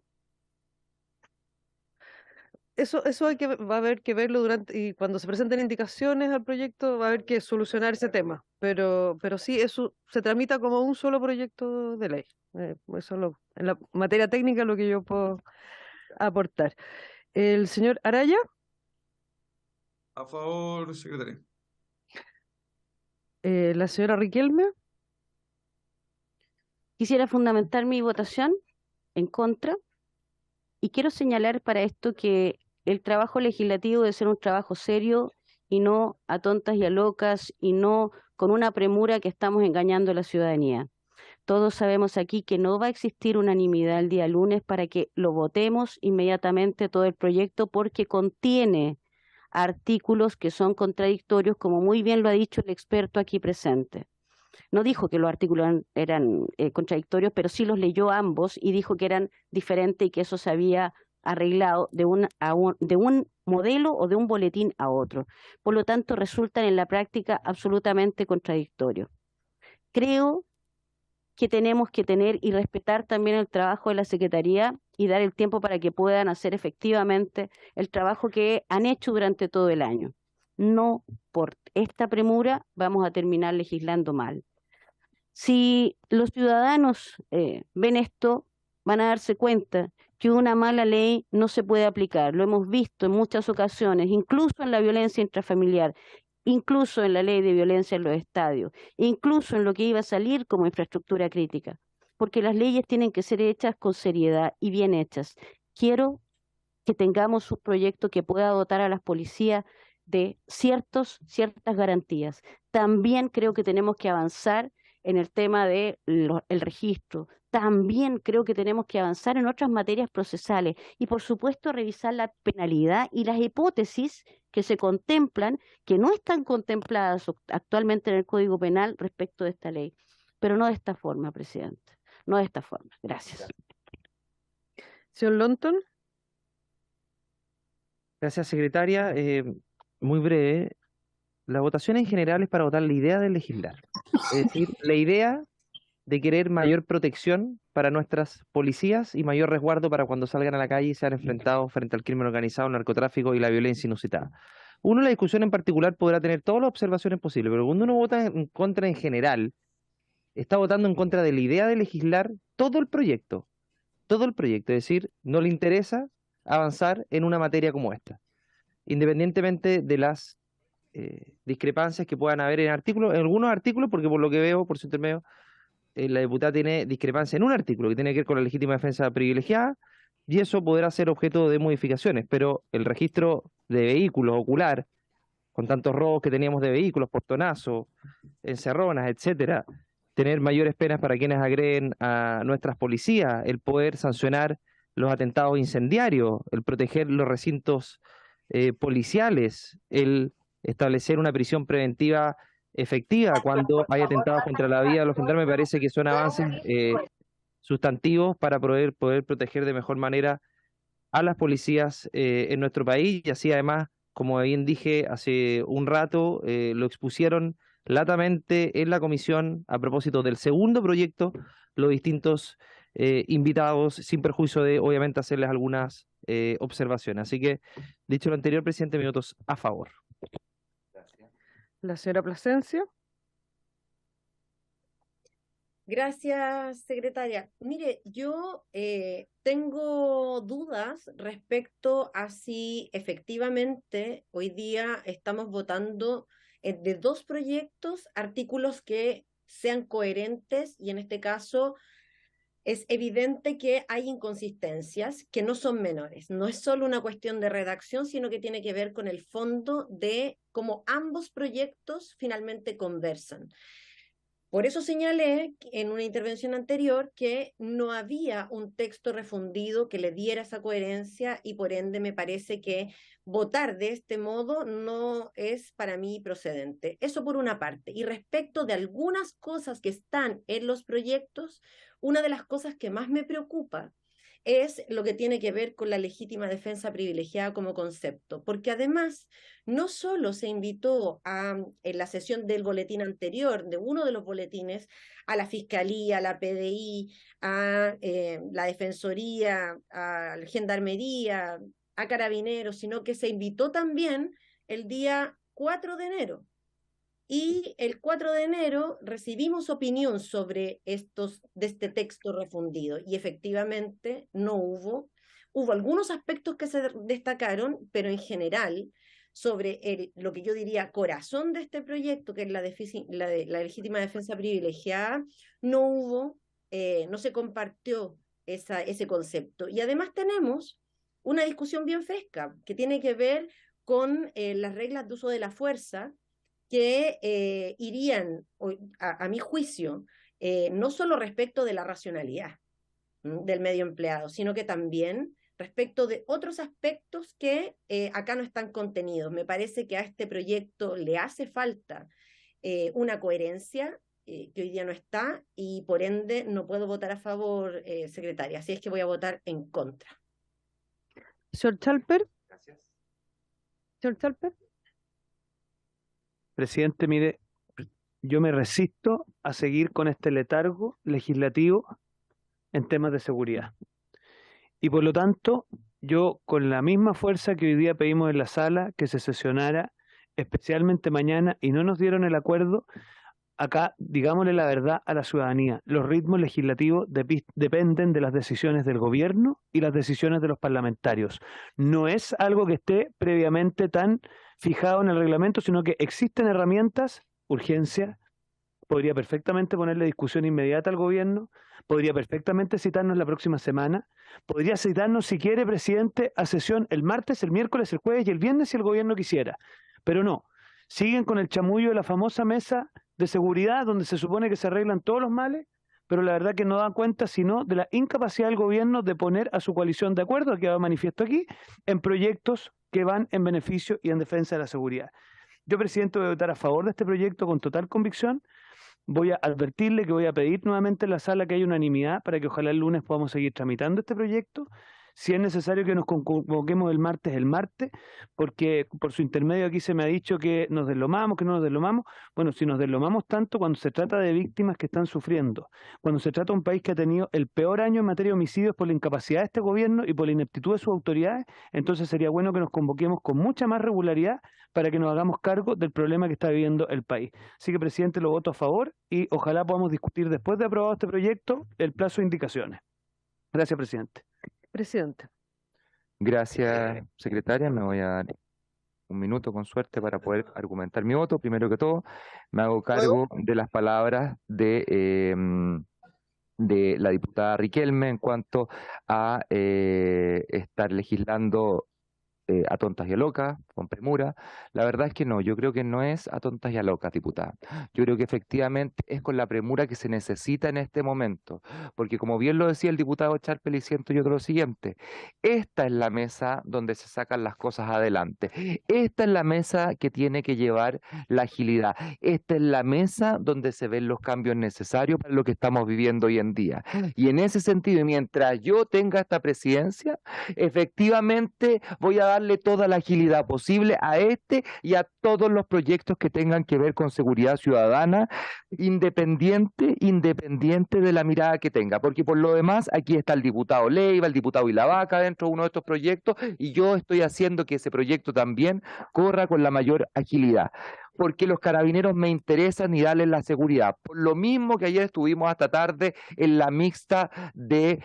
Eso va a haber que verlo durante, y cuando se presenten indicaciones al proyecto va a haber que solucionar ese tema, pero sí, eso se tramita como un solo proyecto de ley. Eso en la materia técnica lo que yo puedo aportar. El señor Araya, A favor, secretaria. la señora Riquelme, Quisiera fundamentar mi votación en contra y quiero señalar para esto que el trabajo legislativo debe ser un trabajo serio y no a tontas y a locas y no con una premura que estamos engañando a la ciudadanía. Todos sabemos aquí que no va a existir unanimidad el día lunes para que lo votemos inmediatamente todo el proyecto porque contiene artículos que son contradictorios, como muy bien lo ha dicho el experto aquí presente. No dijo que los artículos eran contradictorios, pero sí los leyó ambos y dijo que eran diferentes y que eso se había arreglado de un modelo o de un boletín a otro. Por lo tanto, resultan en la práctica absolutamente contradictorios. Creo que tenemos que tener y respetar también el trabajo de la Secretaría y dar el tiempo para que puedan hacer efectivamente el trabajo que han hecho durante todo el año. No por esta premura vamos a terminar legislando mal. Si los ciudadanos ven esto, van a darse cuenta que una mala ley no se puede aplicar. Lo hemos visto en muchas ocasiones, incluso en la violencia intrafamiliar, incluso en la ley de violencia en los estadios, incluso en lo que iba a salir como infraestructura crítica, porque las leyes tienen que ser hechas con seriedad y bien hechas. Quiero que tengamos un proyecto que pueda dotar a las policías de ciertas garantías. También creo que tenemos que avanzar en el tema del registro. También creo que tenemos que avanzar en otras materias procesales y, por supuesto, revisar la penalidad y las hipótesis que se contemplan, que no están contempladas actualmente en el Código Penal respecto de esta ley. Pero no de esta forma, presidente. No de esta forma. Gracias. señor Lonton, Gracias, secretaria. Muy breve. La votación en general es para votar la idea de legislar. Es decir, la idea de querer mayor protección para nuestras policías y mayor resguardo para cuando salgan a la calle y sean enfrentados frente al crimen organizado, el narcotráfico y la violencia inusitada. Uno, la discusión en particular podrá tener todas las observaciones posibles, pero cuando uno vota en contra en general, está votando en contra de la idea de legislar todo el proyecto. Todo el proyecto. Es decir, no le interesa avanzar en una materia como esta, independientemente de las discrepancias que puedan haber en algunos artículos, porque por lo que veo, por su intermedio, la diputada tiene discrepancia en un artículo que tiene que ver con la legítima defensa privilegiada, y eso podrá ser objeto de modificaciones, pero el registro de vehículos ocular, con tantos robos que teníamos de vehículos, portonazos, encerronas, etcétera, tener mayores penas para quienes agreden a nuestras policías, el poder sancionar los atentados incendiarios, el proteger los recintos policiales, el establecer una prisión preventiva efectiva cuando hay atentados contra la vida de los gendarmes, me parece que son avances sustantivos para poder proteger de mejor manera a las policías en nuestro país, y así además, como bien dije hace un rato, lo expusieron latamente en la comisión a propósito del segundo proyecto, los distintos invitados, sin perjuicio de obviamente hacerles algunas observaciones. Así que, dicho lo anterior, presidente, mis votos a favor. la señora Plasencia, Gracias, secretaria. Mire, yo tengo dudas respecto a si efectivamente hoy día estamos votando de dos proyectos, artículos que sean coherentes, y en este caso es evidente que hay inconsistencias que no son menores. No es solo una cuestión de redacción, sino que tiene que ver con el fondo de cómo ambos proyectos finalmente conversan. Por eso señalé en una intervención anterior que no había un texto refundido que le diera esa coherencia, y por ende me parece que votar de este modo no es para mí procedente. Eso por una parte. Y respecto de algunas cosas que están en los proyectos, una de las cosas que más me preocupa es lo que tiene que ver con la legítima defensa privilegiada como concepto, porque además no solo se invitó en la sesión del boletín anterior, de uno de los boletines, a la Fiscalía, a la PDI, a la Defensoría, a la Gendarmería, a Carabineros, sino que se invitó también el día 4 de enero. Y el 4 de enero recibimos opinión sobre de este texto refundido y efectivamente no hubo algunos aspectos que se destacaron, pero en general sobre lo que yo diría corazón de este proyecto, que es la legítima defensa privilegiada, no se compartió ese concepto. Y además tenemos una discusión bien fresca que tiene que ver con las reglas de uso de la fuerza, que irían, a mi juicio, no solo respecto de la racionalidad del medio empleado, sino que también respecto de otros aspectos que acá no están contenidos. Me parece que a este proyecto le hace falta una coherencia que hoy día no está, y por ende no puedo votar a favor, secretaria. Así es que voy a votar en contra. Señor Chalper. Gracias. Señor Chalper. Presidente, mire, yo me resisto a seguir con este letargo legislativo en temas de seguridad. Y por lo tanto, yo con la misma fuerza que hoy día pedimos en la sala que se sesionara, especialmente mañana, y no nos dieron el acuerdo, acá digámosle la verdad a la ciudadanía. Los ritmos legislativos dependen de las decisiones del gobierno y las decisiones de los parlamentarios. No es algo que esté previamente tan fijado en el reglamento, sino que existen herramientas, urgencia, podría perfectamente ponerle discusión inmediata al gobierno, podría perfectamente citarnos la próxima semana, podría citarnos, si quiere, presidente, a sesión el martes, el miércoles, el jueves y el viernes si el gobierno quisiera. Pero no, siguen con el chamullo de la famosa mesa de seguridad, donde se supone que se arreglan todos los males, pero la verdad que no dan cuenta sino de la incapacidad del gobierno de poner a su coalición de acuerdo, que va manifiesto aquí, en proyectos que van en beneficio y en defensa de la seguridad. Yo, presidente, voy a votar a favor de este proyecto con total convicción. Voy a advertirle que voy a pedir nuevamente en la sala que haya unanimidad para que ojalá el lunes podamos seguir tramitando este proyecto. Si es necesario que nos convoquemos el martes, porque por su intermedio aquí se me ha dicho que nos deslomamos, que no nos deslomamos. Bueno, si nos deslomamos tanto cuando se trata de víctimas que están sufriendo, cuando se trata de un país que ha tenido el peor año en materia de homicidios por la incapacidad de este gobierno y por la ineptitud de sus autoridades, entonces sería bueno que nos convoquemos con mucha más regularidad para que nos hagamos cargo del problema que está viviendo el país. Así que, presidente, lo voto a favor y ojalá podamos discutir después de aprobado este proyecto el plazo de indicaciones. Gracias, presidente. Presidente. Gracias, secretaria. Me voy a dar un minuto con suerte para poder argumentar mi voto. Primero que todo, me hago cargo de las palabras de la diputada Riquelme en cuanto a estar legislando a tontas y a locas, con premura. La verdad es que no, yo creo que no es a tontas y a locas, diputada. Yo creo que efectivamente es con la premura que se necesita en este momento, porque como bien lo decía el diputado Charpel, y siento yo lo siguiente, esta es la mesa donde se sacan las cosas adelante, esta es la mesa que tiene que llevar la agilidad, esta es la mesa donde se ven los cambios necesarios para lo que estamos viviendo hoy en día. Y en ese sentido, y mientras yo tenga esta presidencia, efectivamente voy a darle toda la agilidad posible a este y a todos los proyectos que tengan que ver con seguridad ciudadana, independiente de la mirada que tenga, porque por lo demás aquí está el diputado Leiva, el diputado Ilavaca dentro de uno de estos proyectos, y yo estoy haciendo que ese proyecto también corra con la mayor agilidad, porque los carabineros me interesan y darles la seguridad. Por lo mismo que ayer estuvimos hasta tarde en la mixta de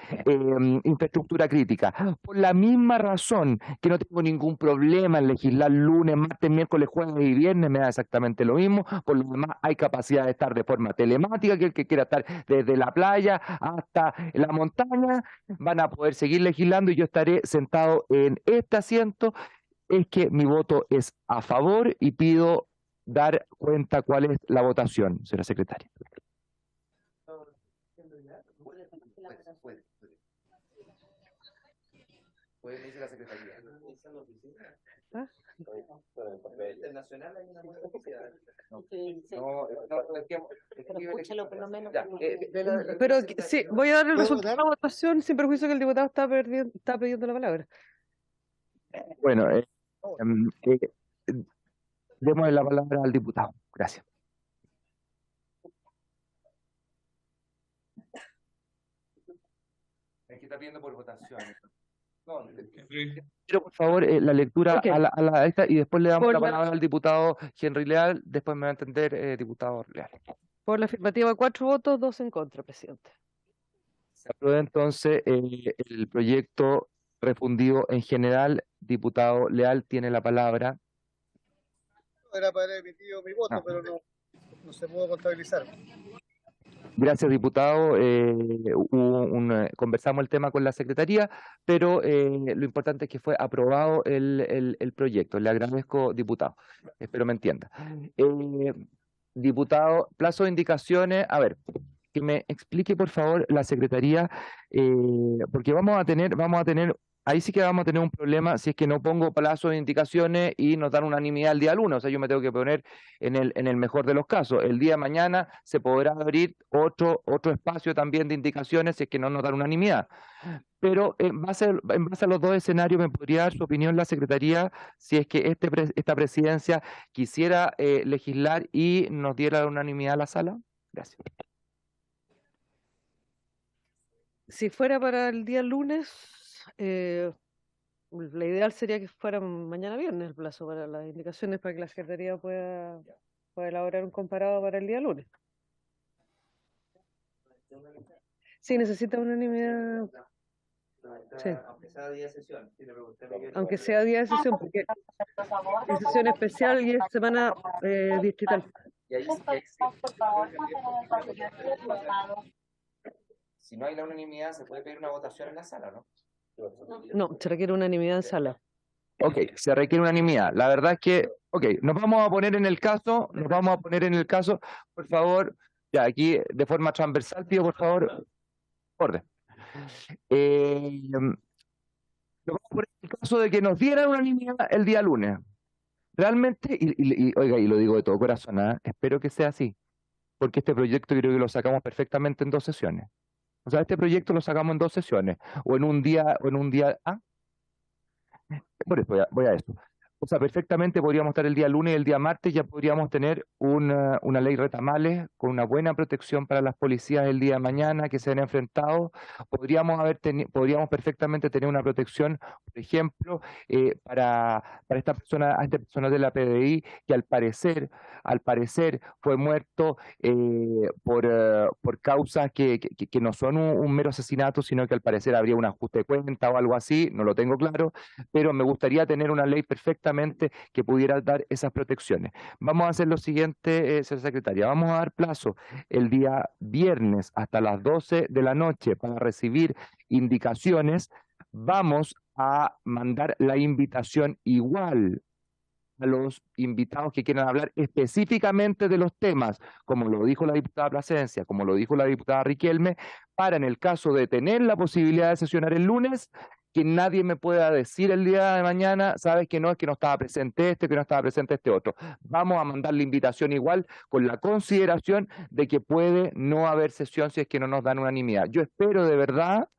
infraestructura crítica. Por la misma razón que no tengo ningún problema en legislar lunes, martes, miércoles, jueves y viernes, me da exactamente lo mismo. Por lo demás hay capacidad de estar de forma telemática, que el que quiera estar desde la playa hasta la montaña, van a poder seguir legislando y yo estaré sentado en este asiento. Es que mi voto es a favor y pido dar cuenta cuál es la votación, señora secretaria. Puede decir la secretaría. nacional hay una necesidad. Escúchalo por lo menos. Pero sí, voy a dar el ¿Puedo resultado de votar? la votación sin perjuicio que el diputado está pidiendo la palabra. Bueno, démosle la palabra al diputado. Gracias. Es que está pidiendo por votación. No, quiero, por favor, la lectura Ok. a la esta y después le damos Por la la- palabra al diputado Henry Leal, después me va a entender, diputado Leal. Por la afirmativa, 4 votos, 2 en contra, presidente. Se aprueba entonces el proyecto refundido en general. Diputado Leal tiene la palabra. Era para haber emitido mi voto, Ah. pero no se pudo contabilizar. Gracias, diputado. Conversamos el tema con la Secretaría, pero lo importante es que fue aprobado el proyecto. Le agradezco, diputado. Espero me entienda. Diputado, plazo de indicaciones. A ver, que me explique, por favor, la Secretaría, porque vamos a tener, ahí sí que vamos a tener un problema si es que no pongo plazo de indicaciones y nos dan unanimidad el día lunes. O sea, yo me tengo que poner en el mejor de los casos. El día de mañana se podrá abrir otro espacio también de indicaciones si es que no nos dan unanimidad. Pero en base a los dos escenarios, ¿me podría dar su opinión la Secretaría si es que esta presidencia quisiera legislar y nos diera la unanimidad a la sala? Gracias. Si fuera para el día lunes, la ideal sería que fuera mañana viernes el plazo para las indicaciones para que la Secretaría pueda elaborar un comparado para el día lunes. Sí, necesita unanimidad, sí, Aunque sea día de sesión. Sí, le pregunté, aunque sea día de sesión, porque es sesión especial y es semana distrital. Y ahí si no hay la unanimidad, se puede pedir una votación en la sala, ¿no? No, se requiere unanimidad en sala. Ok, se requiere unanimidad. La verdad es que, ok, nos vamos a poner en el caso, por favor, ya aquí de forma transversal, pido por favor, orden. Nos vamos a poner en el caso de que nos dieran unanimidad el día lunes. Realmente, oiga, y lo digo de todo corazón, espero que sea así, porque este proyecto creo que lo sacamos perfectamente en 2 sesiones. O sea, este proyecto lo sacamos en 2 sesiones, o en un día, por eso voy a eso. O sea, perfectamente podríamos estar el día lunes y el día martes, ya podríamos tener una ley retamales con una buena protección para las policías el día de mañana que se han enfrentado. Podríamos perfectamente tener una protección, por ejemplo, para esta persona, a este personal de la PDI que al parecer fue muerto por causas que no son un mero asesinato, sino que al parecer habría un ajuste de cuenta o algo así, no lo tengo claro, pero me gustaría tener una ley perfectamente que pudiera dar esas protecciones. Vamos a hacer lo siguiente, señora secretaria, vamos a dar plazo el día viernes hasta las 12 de la noche para recibir indicaciones. Vamos a mandar la invitación igual a los invitados que quieran hablar específicamente de los temas, como lo dijo la diputada Plasencia, como lo dijo la diputada Riquelme, para en el caso de tener la posibilidad de sesionar el lunes, que nadie me pueda decir el día de mañana, sabes que no, es que no estaba presente que no estaba presente este otro. Vamos a mandar la invitación igual con la consideración de que puede no haber sesión si es que no nos dan unanimidad. Yo espero de verdad,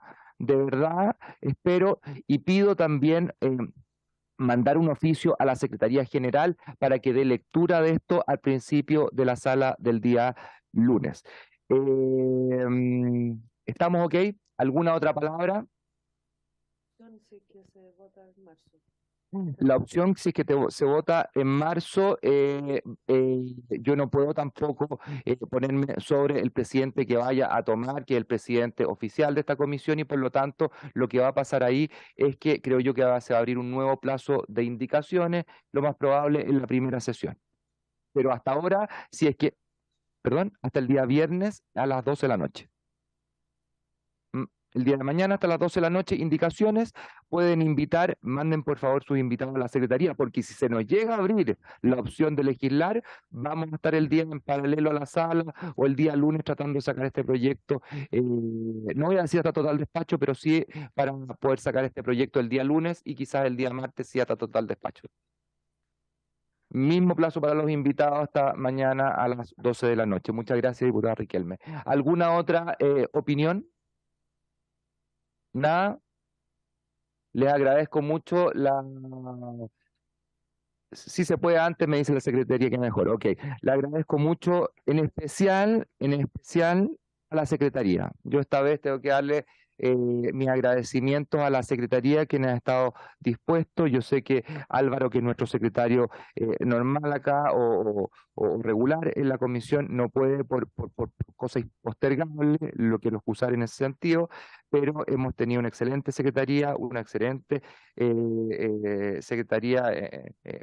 espero y pido también mandar un oficio a la Secretaría General para que dé lectura de esto al principio de la sala del día lunes. ¿Estamos ok? ¿Alguna otra palabra? Sí, que se vota en marzo. La opción, si es que se vota en marzo, yo no puedo tampoco ponerme sobre el presidente que vaya a tomar, que es el presidente oficial de esta comisión, y por lo tanto lo que va a pasar ahí es que creo yo que se va a abrir un nuevo plazo de indicaciones, lo más probable en la primera sesión. Pero hasta ahora, si es que, perdón, hasta el día viernes a las 12 de la noche. El día de mañana hasta las 12 de la noche, indicaciones, pueden invitar, manden por favor sus invitados a la Secretaría, porque si se nos llega a abrir la opción de legislar, vamos a estar el día en paralelo a la sala o el día lunes tratando de sacar este proyecto, no voy a decir hasta total despacho, pero sí para poder sacar este proyecto el día lunes y quizás el día martes sí hasta total despacho. Mismo plazo para los invitados hasta mañana a las 12 de la noche. Muchas gracias, diputada Riquelme. ¿Alguna otra opinión? Nada. Les agradezco mucho la... Si se puede antes, me dice la secretaría que mejor. Ok, le agradezco mucho, en especial a la secretaría. Yo esta vez tengo que darle mis agradecimientos a la secretaría, quienes ha estado dispuesto. Yo sé que Álvaro, que es nuestro secretario normal acá o regular en la comisión, no puede por cosas postergables, lo que lo excusar en ese sentido, pero hemos tenido una excelente secretaría, una excelente secretaría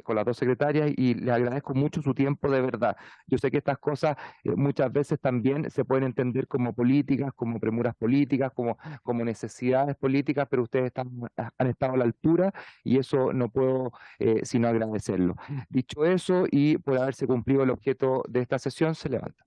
con las dos secretarias, y le agradezco mucho su tiempo de verdad. Yo sé que estas cosas muchas veces también se pueden entender como políticas, como premuras políticas, como necesidades políticas, pero ustedes han estado a la altura y eso no puedo sino agradecerlo. Dicho eso, y por haberse cumplido el objeto de esta sesión, se levanta.